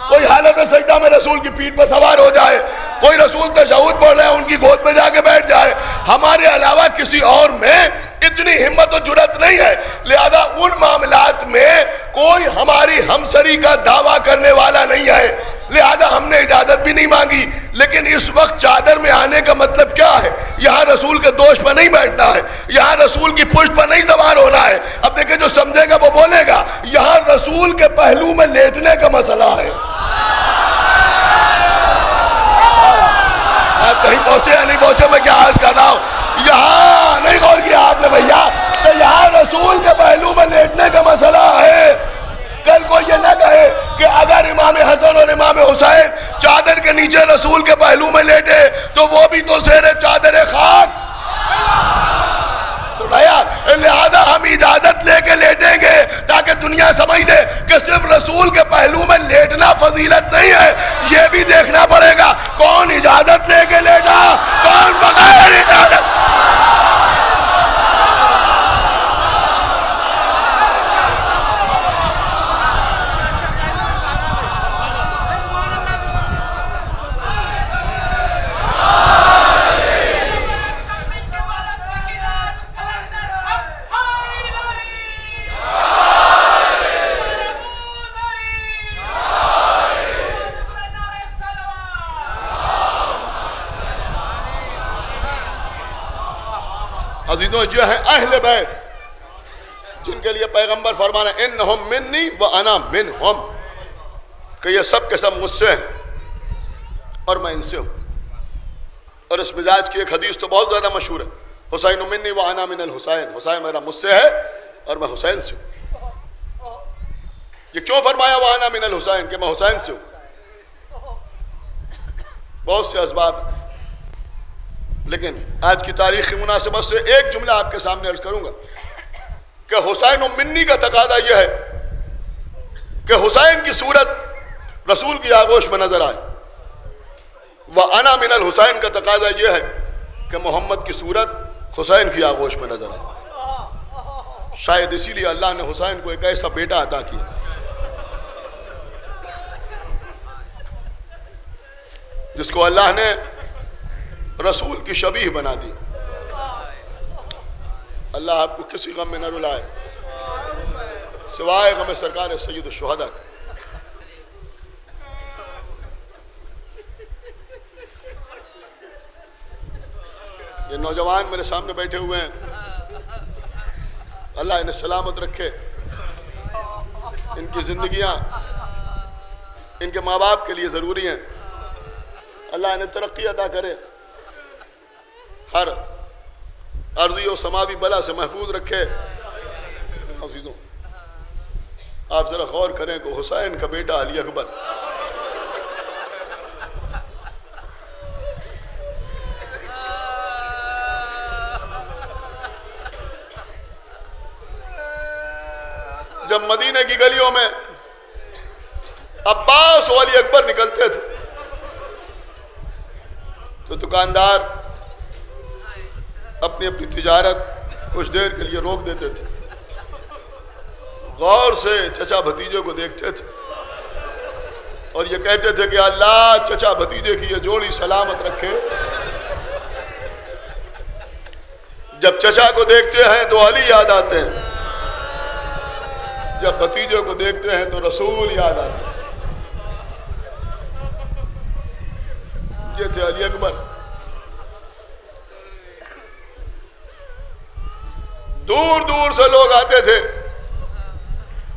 کوئی حالت سجدہ میں رسول کی پیٹھ پر سوار ہو جائے, کوئی رسول تشہد پڑھ رہے ہیں ان کی گود میں جا کے بیٹھ جائے. ہمارے علاوہ کسی اور میں اتنی ہمت و جرأت نہیں ہے. لہذا ان معاملات میں کوئی ہماری ہمسری کا دعویٰ کرنے والا نہیں ہے, لہذا ہم نے اجازت بھی نہیں مانگی. لیکن اس وقت چادر میں آنے کا مطلب کیا ہے؟ یہاں رسول کے دوش پر نہیں بیٹھنا ہے, یہاں رسول کی پشت پر نہیں سوار ہونا ہے. اب دیکھیں جو سمجھے گا وہ بولے گا. یہاں رسول کے پہلو میں لیٹنے کا مسئلہ ہے. آپ کہیں پہنچے یا نہیں پہنچے, میں کیا عرض کر رہا ہوں؟ یہاں نہیں غور کیا آپ نے بھیا کہ یہاں رسول کے پہلو میں لیٹنے کا مسئلہ ہے. کل کو یہ نہ کہے کہ اگر امام حسن اور امام حسین چادر کے نیچے رسول کے پہلو میں لیٹے تو وہ بھی تو زیر چادر خاک. سنایا, لہذا ہم اجازت لے کے لیٹیں گے تاکہ دنیا سمجھ لے کہ صرف رسول کے پہلو میں لیٹنا فضیلت نہیں ہے. یہ بھی دیکھنا پڑے گا کون اجازت لے کے لیٹا, کون بغیر اجازت. عزیزوں, یہ ہیں اہل بیت جن کے لیے پیغمبر فرمانا انہم منی وانا منہم, کہ یہ سب کے سب مجھ سے ہیں اور میں ان سے ہوں. اور اس مزاج کی ایک حدیث تو بہت زیادہ مشہور ہے, حسین منی وانا من الحسین, حسین میرا مجھ سے ہے اور میں حسین سے ہوں. یہ کیوں فرمایا وانا من الحسین کہ میں حسین سے ہوں؟ بہت سے اسباب, لیکن آج کی تاریخ کی مناسبت سے ایک جملہ آپ کے سامنے عرض کروں گا کہ حسین و منی کا تقاضا یہ ہے کہ حسین کی صورت رسول کی آغوش میں نظر آئے, وَأَنَا مِنَ الْحُسَيْن کا تقاضا یہ ہے کہ محمد کی صورت حسین کی آغوش میں نظر آئے. شاید اسی لیے اللہ نے حسین کو ایک ایسا بیٹا عطا کیا جس کو اللہ نے رسول کی شبیہ بنا دی. اللہ آپ کو کسی غم میں نہ رلائے سوائے غم سرکار سید الشہداء کا. یہ نوجوان میرے سامنے بیٹھے ہوئے ہیں, اللہ انہیں سلامت رکھے. ان کی زندگیاں ان کے ماں باپ کے لیے ضروری ہیں. اللہ انہیں ترقی عطا کرے، ہر عرضی و سماوی بلا سے محفوظ رکھے. عزیزوں آپ ذرا غور کریں کہ حسین کا بیٹا علی اکبر جب مدینے کی گلیوں میں عباس و علی اکبر نکلتے تھے تو دکاندار اپنی اپنی تجارت کچھ دیر کے لیے روک دیتے تھے، غور سے چچا بھتیجے کو دیکھتے تھے اور یہ کہتے تھے کہ اللہ چچا بھتیجے کی یہ جوڑی سلامت رکھے. جب چچا کو دیکھتے ہیں تو علی یاد آتے ہیں، جب بھتیجے کو دیکھتے ہیں تو رسول یاد آتے ہیں. یہ تھے علی اکبر. دور دور سے لوگ آتے تھے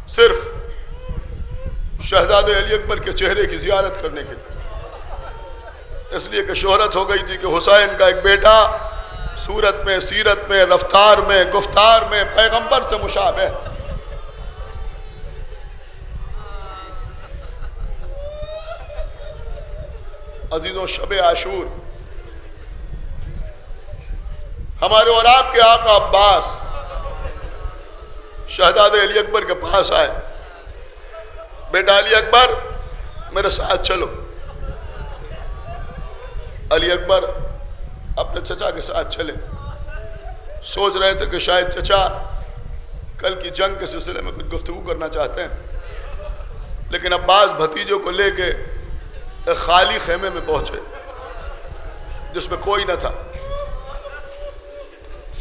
صرف شہزادے علی اکبر کے چہرے کی زیارت کرنے کے لیے، اس لیے کہ شہرت ہو گئی تھی کہ حسین کا ایک بیٹا صورت میں، سیرت میں، رفتار میں، گفتار میں پیغمبر سے مشابہ ہے. عزیزوں شب عاشور ہمارے اور آپ کے آقا عباس شہزادے علی اکبر کے پاس آئے. بیٹا علی اکبر میرے ساتھ چلو. علی اکبر اپنے چچا کے ساتھ چلے. سوچ رہے تھے کہ شاید چچا کل کی جنگ کے سلسلے میں کچھ گفتگو کرنا چاہتے ہیں، لیکن عباس بھتیجوں کو لے کے ایک خالی خیمے میں پہنچے جس میں کوئی نہ تھا،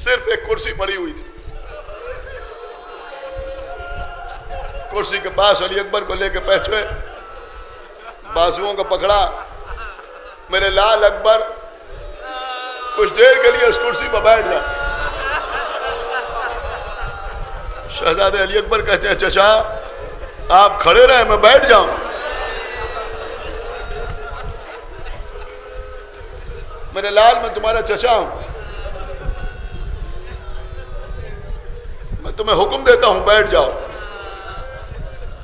صرف ایک کرسی پڑی ہوئی تھی. کرسی کے پاس علی اکبر کو لے کے پہنچے، بازوؤں کو پکڑا. میرے لال اکبر کچھ دیر کے لیے اس کرسی پر بیٹھ جا. شہزادے علی اکبر کہتے ہیں چچا آپ کھڑے رہے میں بیٹھ جاؤں. میرے لال میں تمہارا چچا ہوں، میں تمہیں حکم دیتا ہوں بیٹھ جاؤ.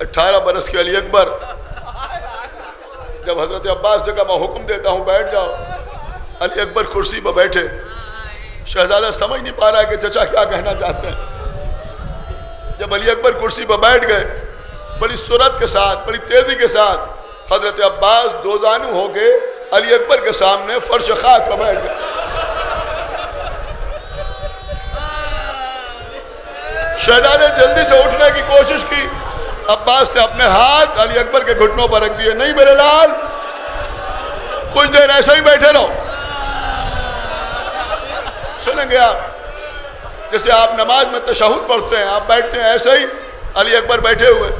18 برس کے علی اکبر جب حضرت عباس نے کہا میں حکم دیتا ہوں بیٹھ جاؤ، علی اکبر کرسی پر بیٹھے. شہزادہ سمجھ نہیں پا رہا ہے کہ چچا کیا کہنا چاہتے ہیں. جب علی اکبر کرسی پر بیٹھ گئے بڑی سرعت کے ساتھ، بڑی تیزی کے ساتھ حضرت عباس دوزانو ہو کے علی اکبر کے سامنے فرش خاک پر بیٹھ گئے. شہزادے جلدی سے اٹھنے کی کوشش کی، عباس نے اپنے ہاتھ علی اکبر کے گھٹنوں پر رکھ دیے. نہیں میرے لال کچھ دیر ایسا ہی بیٹھے رہو. سنیں گے آپ جیسے آپ نماز میں تشہد پڑھتے ہیں، آپ بیٹھتے ہیں ایسے ہی علی اکبر بیٹھے ہوئے.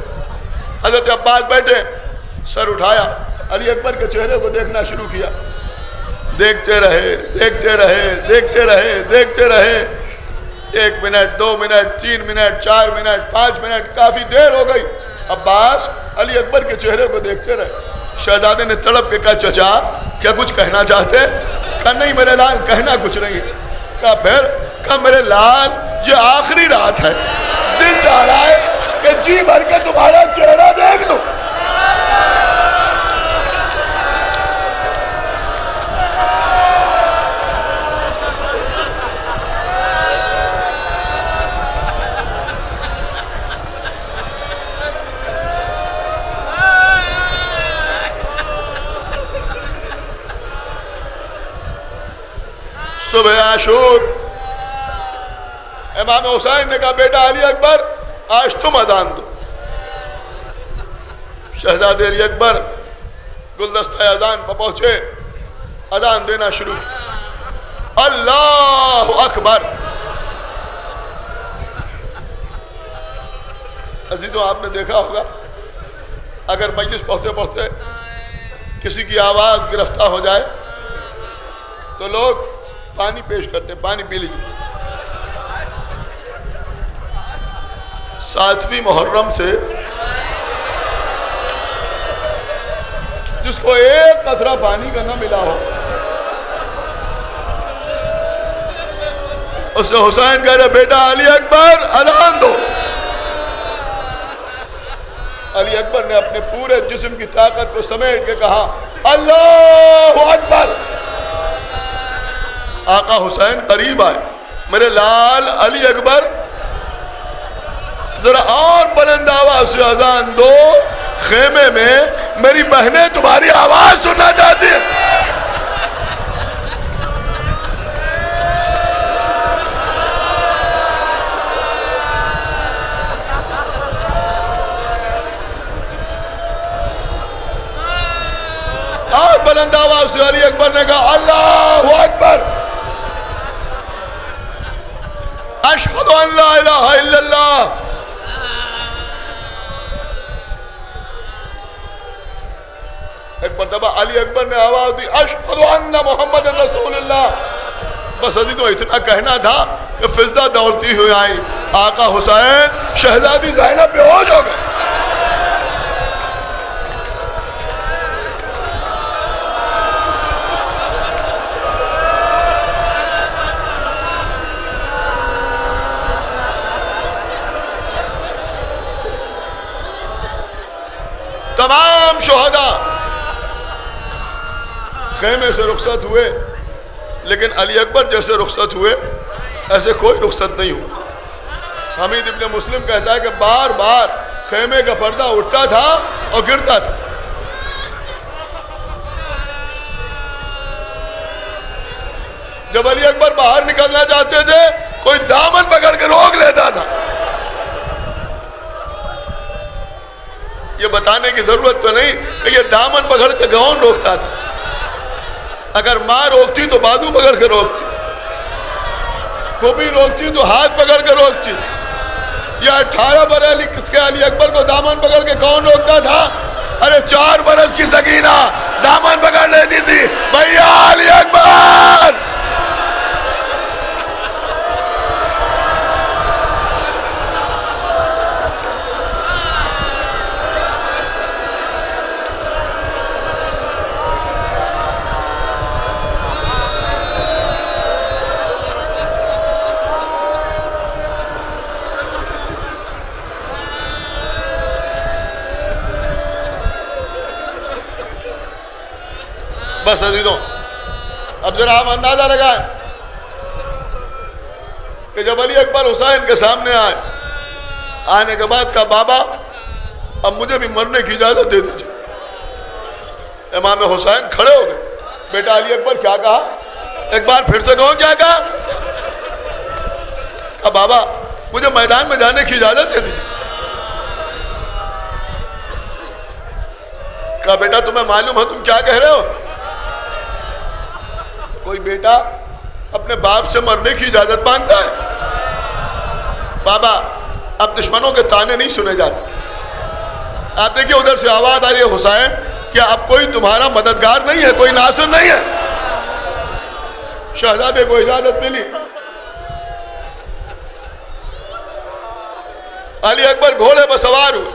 حضرت عباس بیٹھے، سر اٹھایا، علی اکبر کے چہرے کو دیکھنا شروع کیا. دیکھتے رہے دیکھتے رہے دیکھتے رہے دیکھتے رہے. 1 minute 2 minute 3 minute 4 minute 5 minute, کافی دیر ہو گئی. عباس علی اکبر کے چہرے کو دیکھتے رہے. شہزادے نے تڑپ کے کہا چچا کیا کچھ کہنا چاہتے؟ کہا نہیں میرے لال کہنا کچھ نہیں. کہا پھر؟ کہا میرے لال یہ آخری رات ہے، دل چاہ رہا ہے کہ جی بھر کے تمہارا چہرہ دیکھ لو. صبح عاشور امام حسین نے کہا بیٹا علی اکبر آج تم اذان دو. شہزادے علی اکبر گلدستہ اذان پر پہنچے، اذان دینا شروع. اللہ اکبر. عزیزوں آپ نے دیکھا ہوگا اگر مجلس پڑھتے پڑھتے کسی کی آواز گرفتہ ہو جائے تو لوگ پانی پیش کرتے ہیں، پانی پی لیجیے. 7ویں محرم سے جس کو ایک قطرہ پانی کا نہ ملا ہو، اس سے حسین کہہ رہے بیٹا علی اکبر اذان دو۔ علی اکبر نے اپنے پورے جسم کی طاقت کو سمیٹ کے کہا اللہ اکبر۔ آقا حسین قریب آئے، میرے لال علی اکبر ذرا اور بلند آواز سے اذان دو، خیمے میں میری بہنیں تمہاری آواز سننا چاہتی ہیں۔ اور بلند آواز سے علی اکبر نے کہا اللہ اکبر، اشہد ان لا الہ الا اللہ۔ ایک مرتبہ علی اکبر نے آواز دی اشہد ان محمد رسول اللہ۔ بس ابھی تو اتنا کہنا تھا کہ فضا دوڑتی ہوئی آئی، آقا حسین شہزادی زینب بے ہوش ہو گئے۔ تمام شہداء خیمے سے رخصت ہوئے، لیکن علی اکبر جیسے رخصت ہوئے ایسے کوئی رخصت نہیں ہوا۔ حمید ابن مسلم کہتا ہے کہ بار بار خیمے کا پردہ اٹھتا تھا اور گرتا تھا۔ جب علی اکبر باہر نکلنا چاہتے تھے کوئی دامن پکڑ کے روک لیتا تھا۔ یہ بتانے کی ضرورت تو نہیں کہ یہ دامن پکڑ کے کون روکتا تھا، اگر ماں روکتی تو بازو پکڑ کے روکتی، پھوپھی روکتی تو ہاتھ پکڑ کے روکتی۔ یہ 18 برس کس کے علی اکبر کو دامن پکڑ کے کون روکتا تھا؟ ارے 4 برس کی سکینہ دامن پکڑ لیتی تھی، بھیا علی اکبر۔ بس عزیزوں، اب ذرا ہم اندازہ لگائیں کہ جب علی اکبر حسین کے سامنے آئے، آنے کے بعد کہا بابا اب مجھے بھی مرنے کی اجازت دے دیجیے۔ امام حسین کھڑے ہو گئے، بیٹا علی اکبر کیا کہا؟ ایک بار پھر سے کہو کیا کہا؟ کہا بابا مجھے میدان میں جانے کی اجازت دے دیجیے۔ کہا بیٹا تمہیں معلوم ہے تم کیا کہہ رہے ہو؟ کوئی بیٹا اپنے باپ سے مرنے کی اجازت مانگتا ہے؟ بابا اب دشمنوں کے تانے نہیں سنے جاتے۔ آپ دیکھیں ادھر سے آواز آ رہی ہے حسین کیا اب کوئی تمہارا مددگار نہیں ہے، کوئی ناصر نہیں ہے؟ شہزادے کو اجازت ملی۔ علی اکبر گھوڑے پر سوار ہوئے،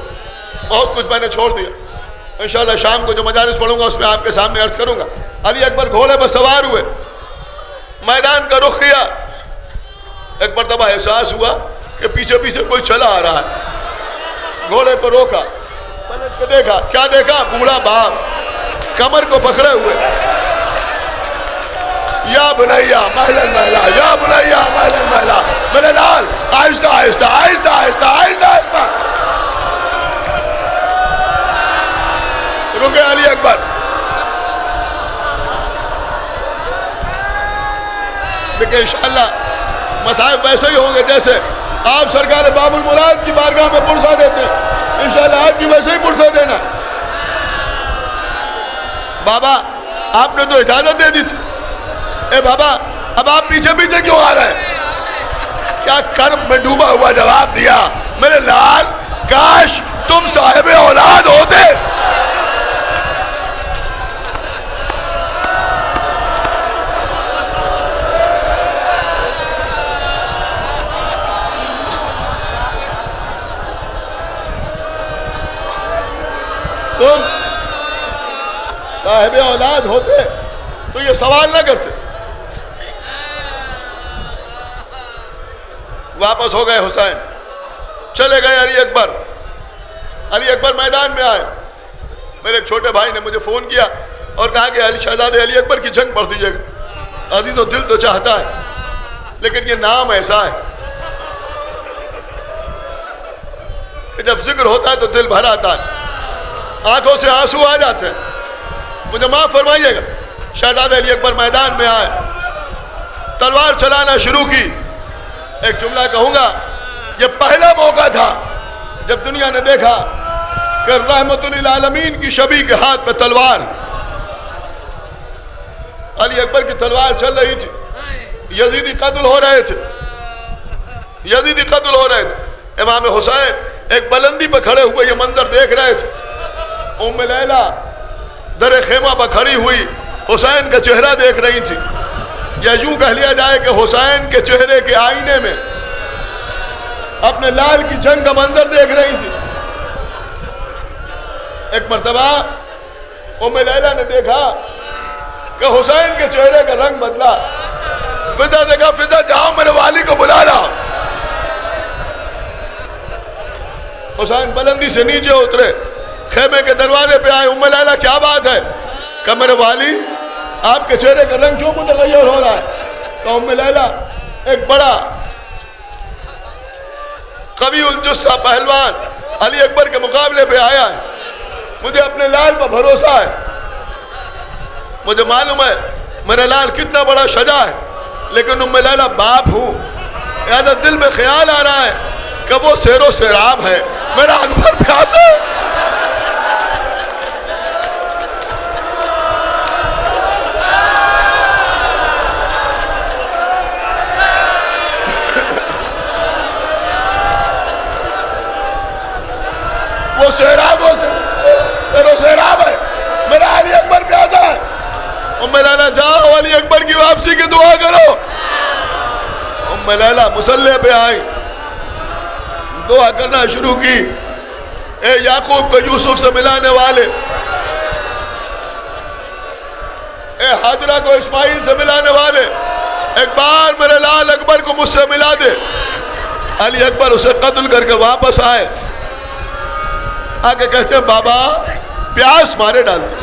بہت کچھ میں نے چھوڑ دیا، انشاءاللہ شام کو جو مجالس پڑھوں گا اس میں آپ کے سامنے عرض کروں گا۔ علی اکبر گھوڑے پر سوار ہوئے، میدان کا رخ کیا۔ ایک مرتبہ احساس ہوا کہ پیچھے پیچھے کوئی چلا آ رہا ہے، گھوڑے پر روکا، پلٹ کے دیکھا، کیا دیکھا؟ بوڑھا باپ کمر کو پکڑے ہوئے، یا بنیا محل المحلہ، یا بنیا محل المحلہ، میرے لال آہستہ آہستہ آہستہ آہستہ آہستہ آہستہ رکے علی اکبر۔ دیکھیں انشاءاللہ مصائب ویسے ہی ہوں گے جیسے آپ سرکار باب المراد کی بارگاہ میں پرسہ دیتے ہیں، انشاءاللہ آپ کی ویسے ہی پرسہ دینا۔ بابا آپ نے تو اجازت دے دی تھی، اے بابا اب آپ پیچھے پیچھے کیوں آ رہے ہیں؟ کیا کرب میں ڈوبا ہوا جواب دیا، میرے لال کاش تم صاحب اولاد ہوتے۔ شہاد ہوتے تو یہ سوال نہ کرتے. واپس ہو گئے حسین, چلے گئے علی اکبر. علی اکبر میدان میں آئے. میرے ایک چھوٹے بھائی نے مجھے فون کیا اور کہا کہ شہزادے علی اکبر کی جنگ پڑھ دیجیے گا. عزیزو دل تو چاہتا ہے لیکن یہ نام ایسا ہے کہ جب ذکر ہوتا ہے تو دل بھر آتا ہے, آنکھوں سے آنسو آ جاتے ہیں. مجھے معاف فرمائیے گا. شہزادہ علی اکبر میدان میں آئے, تلوار چلانا شروع کی. ایک جملہ کہوں گا, یہ پہلا موقع تھا جب دنیا نے دیکھا کہ رحمت للعالمین کی شبیہ کے ہاتھ میں تلوار. علی اکبر کی تلوار چل رہی تھی, یزیدی قتل ہو رہے تھے, یزیدی قتل ہو رہے تھے. امام حسین ایک بلندی پہ کھڑے ہوئے یہ منظر دیکھ رہے تھے. ام لیلہ در خیمہ پہ کھڑی ہوئی حسین کا چہرہ دیکھ رہی تھی, یا یوں کہہ لیا جائے کہ حسین کے چہرے کے آئینے میں اپنے لال کی جنگ کا منظر دیکھ رہی تھی. ایک مرتبہ ام لیلہ نے دیکھا کہ حسین کے چہرے کا رنگ بدلا. فضا نے کہا, فضا جاؤ میرے والی کو بلا لاؤ. حسین بلندی سے نیچے اترے, خیمے کے دروازے پہ آئے. ام لیلہ کیا بات ہے؟ کہ میرے والی آپ کے چہرے کا رنگ کیوں متغیر ہو رہا ہے؟ کہ ام لیلہ ایک بڑا قوی الجثہ پہلوان علی اکبر کے مقابلے پہ آیا ہے, مجھے اپنے لال پر بھروسہ ہے, مجھے معلوم ہے میرا لال کتنا بڑا شجاع ہے, لیکن ام لیلہ باپ ہوں, یعنی دل میں خیال آ رہا ہے کہ وہ سیر و سیراب ہے, میرا اکبر پیاسا ہے. وہ سیراب سیر و سیراب ہے, میرا علی اکبر پیاسا ہے. ام لیلہ جاؤ علی اکبر کی واپسی کی دعا کرو. ام لیلہ مصلی پہ آئی, دعا کرنا شروع کی. اے یعقوب کو یوسف سے ملانے والے, اے حاجرہ کو اسماعیل سے ملانے والے, ایک بار میرے لال اکبر کو مجھ سے ملا دے. علی اکبر اسے قتل کر کے واپس آئے. آگے کہتے ہیں بابا پیاس مارے ڈالتے.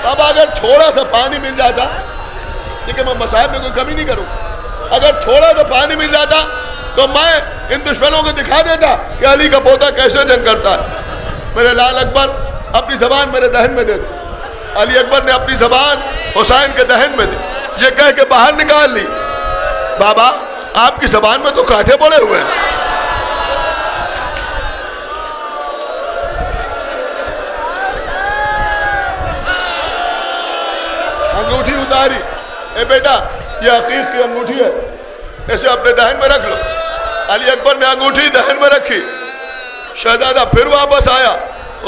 بابا اگر تھوڑا سا پانی مل جاتا, لیکن میں مصائب میں کوئی کمی نہیں کروں, اگر تھوڑا سا پانی مل جاتا تو میں ان دشمنوں کو دکھا دیتا کہ علی کا پوتا کیسے جنگ کرتا ہے. میرے لال اکبر اپنی زبان میرے دہن میں دے دی. علی اکبر نے اپنی زبان حسین کے دہن میں دی, یہ کہہ کے باہر نکال لی. بابا آپ کی زبان میں تو کانٹے پڑے ہوئے ہیں. انگوٹھی اتاری, اے بیٹا یہ عقیق کی انگوٹھی ہے, اسے اپنے دہن میں رکھ لو. علی اکبر نے انگوٹھی دہن میں رکھی. شہزادہ پھر واپس آیا,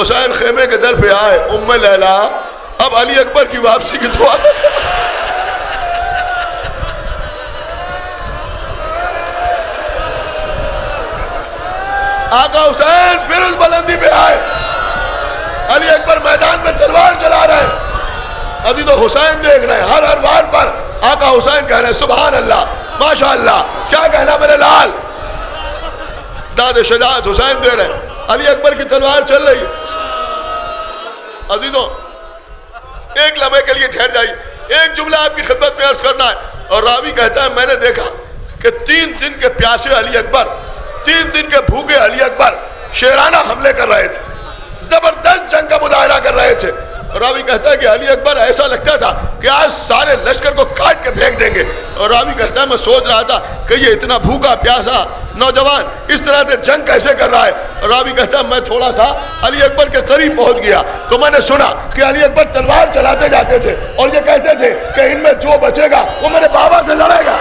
حسین خیمے کے در پہ آئے. ام لیلہ اب علی اکبر کی واپسی کی دعا. آقا حسین پھر اس بلندی پہ آئے. علی اکبر میدان میں تلوار چلا رہے ہیں, عزیز و حسین دیکھ رہے ہیں. ہر ہر وار پر آقا حسین کہہ رہے ہیں سبحان اللہ, ماشاءاللہ, کیا کہنا میرے لال. داد شجاعت حسین دے رہے ہیں. علی اکبر کی تلوار چل رہی. عزیزوں ایک لمحے کے لیے ٹھہر جائیے, ایک جملہ آپ کی خدمت میں عرض کرنا ہے. اور راوی کہتا ہے میں نے دیکھا کہ 3 دن کے پیاسے علی اکبر, 3 دن کے بھوکے علی اکبر شیرانہ حملے کر رہے تھے, زبردست جنگ کا مظاہرہ کر رہے تھے. راوی کہتا ہے کہ علی اکبر ایسا لگتا تھا کہ آج سارے لشکر کو کاٹ کے پھینک دیں گے. اور راوی کہتا ہے میں سوچ رہا تھا کہ یہ اتنا بھوکا پیاسا نوجوان اس طرح سے جنگ کیسے کر رہا ہے. اور راوی کہتا ہے میں تھوڑا سا علی اکبر کے قریب پہنچ گیا تو میں نے سنا کہ علی اکبر تلوار چلاتے جاتے تھے اور یہ کہتے تھے کہ ان میں جو بچے گا وہ میرے بابا سے لڑے گا.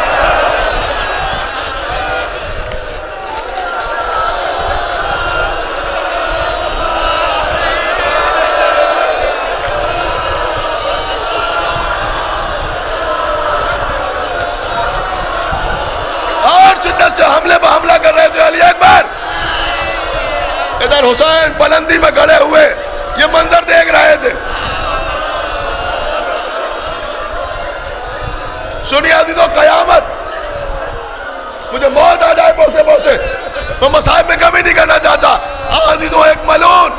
شدت سے حملے پہ حملہ کر رہے تھے علی اکبر. ادھر حسین بلندی میں کھڑے ہوئے یہ منظر دیکھ رہے تھے. سنیے عزیزو قیامت مجھے موت آ جائے بڑھتے بڑھتے میں مصائب میں کمی نہیں کرنا چاہتا. عزیزو ایک ملعون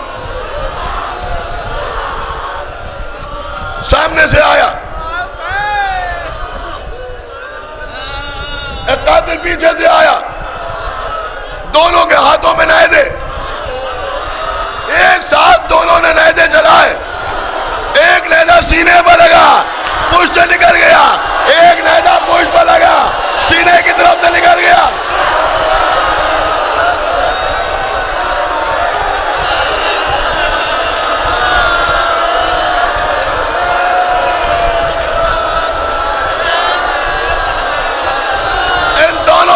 سامنے سے آیا, ایک قاتل پیچھے سے آیا, دونوں کے ہاتھوں میں نیزے, ایک ساتھ دونوں نے نیزے چلائے. ایک نیزہ سینے پر لگا, پشت سے نکل گیا, ایک نیزہ پشت پر لگا, سینے کی طرف سے نکل گیا.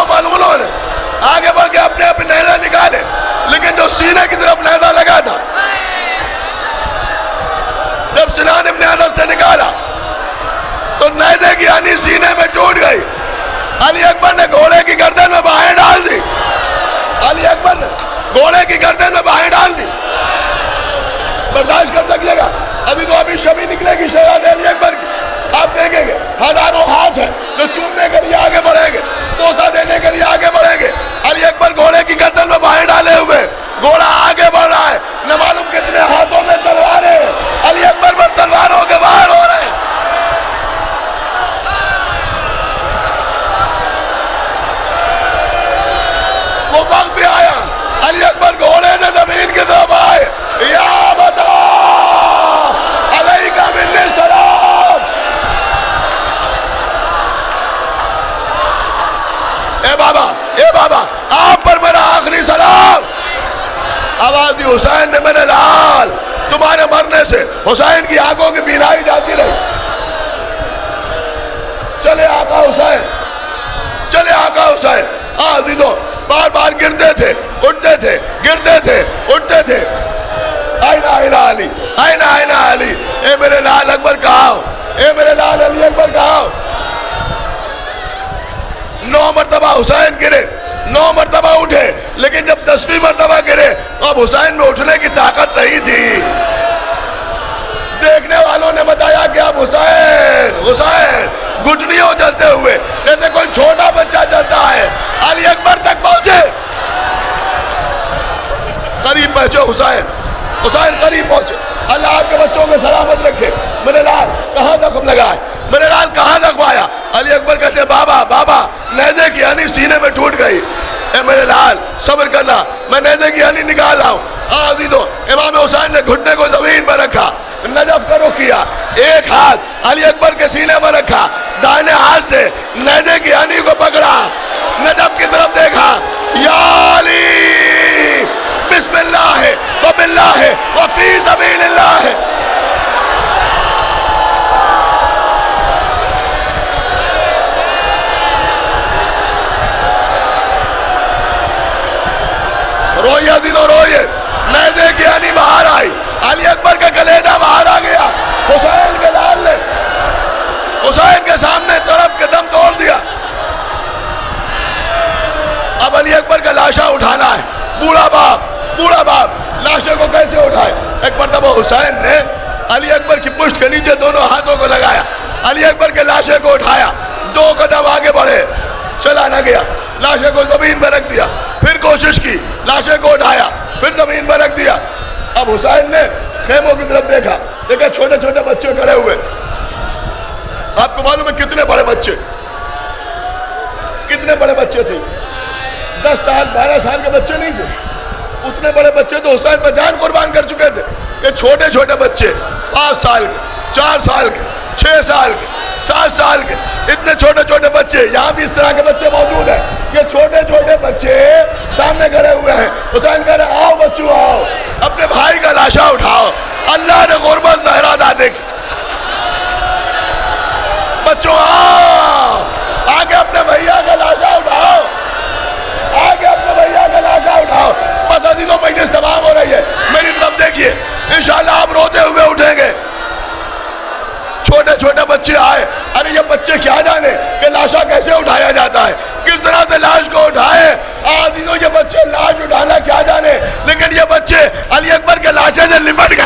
ملعونوں نے آگے بڑھ کے اپنے اپنے نیزہ نکالے, لیکن جو سینے کی طرف نیزہ لگا تھا, جب سنان ابن انس نے نکالا تو نیزے کی آنی سینے میں ٹوٹ گئی. علی اکبر نے گھوڑے کی گردن میں باہیں ڈال دی. علی اکبر نے گھوڑے کی گردن میں باہیں ڈال دی. برداشت کر سکیے گا, ابھی تو ابھی شبی نکلے گی شہزادے علی اکبر کی. آپ دیکھیں گے ہزاروں ہاتھ ہیں جو چومنے کے لیے آگے بڑھیں گے, بوسہ دینے کے لیے آگے بڑھیں گے. علی اکبر گھوڑے کی گردن میں باہیں ڈالے ہوئے, گھوڑا آگے بڑھ رہا ہے, نہ معلوم کتنے ہاتھوں میں تلواریں, علی اکبر پر تلواروں کے وار ہو رہے ہیں. وہ وقت بھی آیا, علی اکبر گھوڑے سے زمین کی طرف آئے. یا بتا علیکہ منی السلام, اے بابا آپ پر میرا آخری سلام. آواز دی حسین نے, میرے لال تمہارے مرنے سے حسین کی آنکھوں کی بینائی جاتی رہی. چلے آقا حسین, چلے آقا حسین. عزیزوں بار بار گرتے تھے اٹھتے تھے, گرتے تھے اٹھتے تھے. آئینہ آئینہ علی, آئینہ آئینہ علی, اے میرے لال اکبر کہاں ہو, اے میرے لال علی اکبر کہاں ہو. 9 مرتبہ حسین گرے, 9 مرتبہ اٹھے, لیکن جب 10ویں مرتبہ گرے تو اب حسین میں اٹھنے کی طاقت نہیں تھی. دیکھنے والوں نے بتایا کہ اب حسین گھٹنیوں چلتے ہوئے جیسے کوئی چھوٹا بچہ چلتا ہے. علی اکبر تک پہنچے, قریب پہنچے حسین قریب پہنچے. اللہ آپ کے بچوں میں سلامت رکھے. میرے لال کہاں زخم لگا ہے, میرے لال کہاں زخم آیا. علی اکبر کہتے بابا نیزے کی آنی سینے میں ٹوٹ گئی. اے میرے لال صبر کرنا, میں نیزے کی آنی نکال رہا ہوں. عزیزو امام حسین نے گھٹنے کو زمین پر رکھا, نجف کا رخ کیا, ایک ہاتھ علی اکبر کے سینے پر رکھا, دائنے ہاتھ سے نیزے کی آنی کو پکڑا, نجف کی طرف دیکھا. یا علی بسم اللہ و باللہ و فی سبیل اللہ. روئیے عزیزو روئیے, نیزے کی آنی باہر آئی, علی اکبر کا کلیجہ باہر آ گیا. حسین کے لال نے حسین کے سامنے تڑپ کے دم توڑ دیا. اب علی اکبر کا لاشا اٹھانا ہے. بوڑھا باپ لاشے کو کیسے اٹھائے. ایک مرتبہ حسین نے علی اکبر کی پشت کے نیچے دونوں ہاتھوں کو لگایا, علی اکبر کے لاشے کو اٹھایا, 2 قدم آگے بڑھے, چلا نہ گیا, لاشے کو زمین پر رکھ دیا. پھر کوشش کی, لاشے کو اٹھایا, پھر زمین پر رکھ دیا. اب حسین نے خیموں کی طرف دیکھا چھوٹے چھوٹے بچے کھڑے ہوئے. آپ کو معلوم ہے کتنے بڑے بچے تھے, 10 سال 12 سال کے بچے نہیں تھے, اتنے بڑے بچے تو حسین پر جان قربان کر چکے تھے. یہ چھوٹے چھوٹے بچے 5 سال کے, 4 سال کے, 6 سال کے, 7 سال کے, اتنے چھوٹے چھوٹے بچے. یہاں بھی اس طرح کے بچے موجود ہیں. یہ چھوٹے چھوٹے بچے سامنے کھڑے ہوئے ہیں. حسین کہہ رہے آؤ بچوں آؤ, اپنے بھائی کا لاشا اٹھاؤ. اللہ نے غربت زہرا دادے کی. بچوں آؤ, آگے اپنے بھیا کا لاشا اٹھاؤ, آگے اپنے بھیا کا لاشا اٹھاؤ. بس عزیزوں مجلس تمام ہو رہی ہے, میری طرف دیکھیے, انشاءاللہ آپ روتے ہوئے اٹھیں گے. چھوٹے چھوٹے بچے آئے, ارے یہ بچے کیا جانے کہ لاشا کیسے اٹھایا جاتا ہے, کس طرح سے لاش کو اٹھائے. عزیزوں یہ بچے لاش اٹھانا کیا جانے, لیکن یہ بچے علی اکبر کے لاشے سے لپٹ گئے.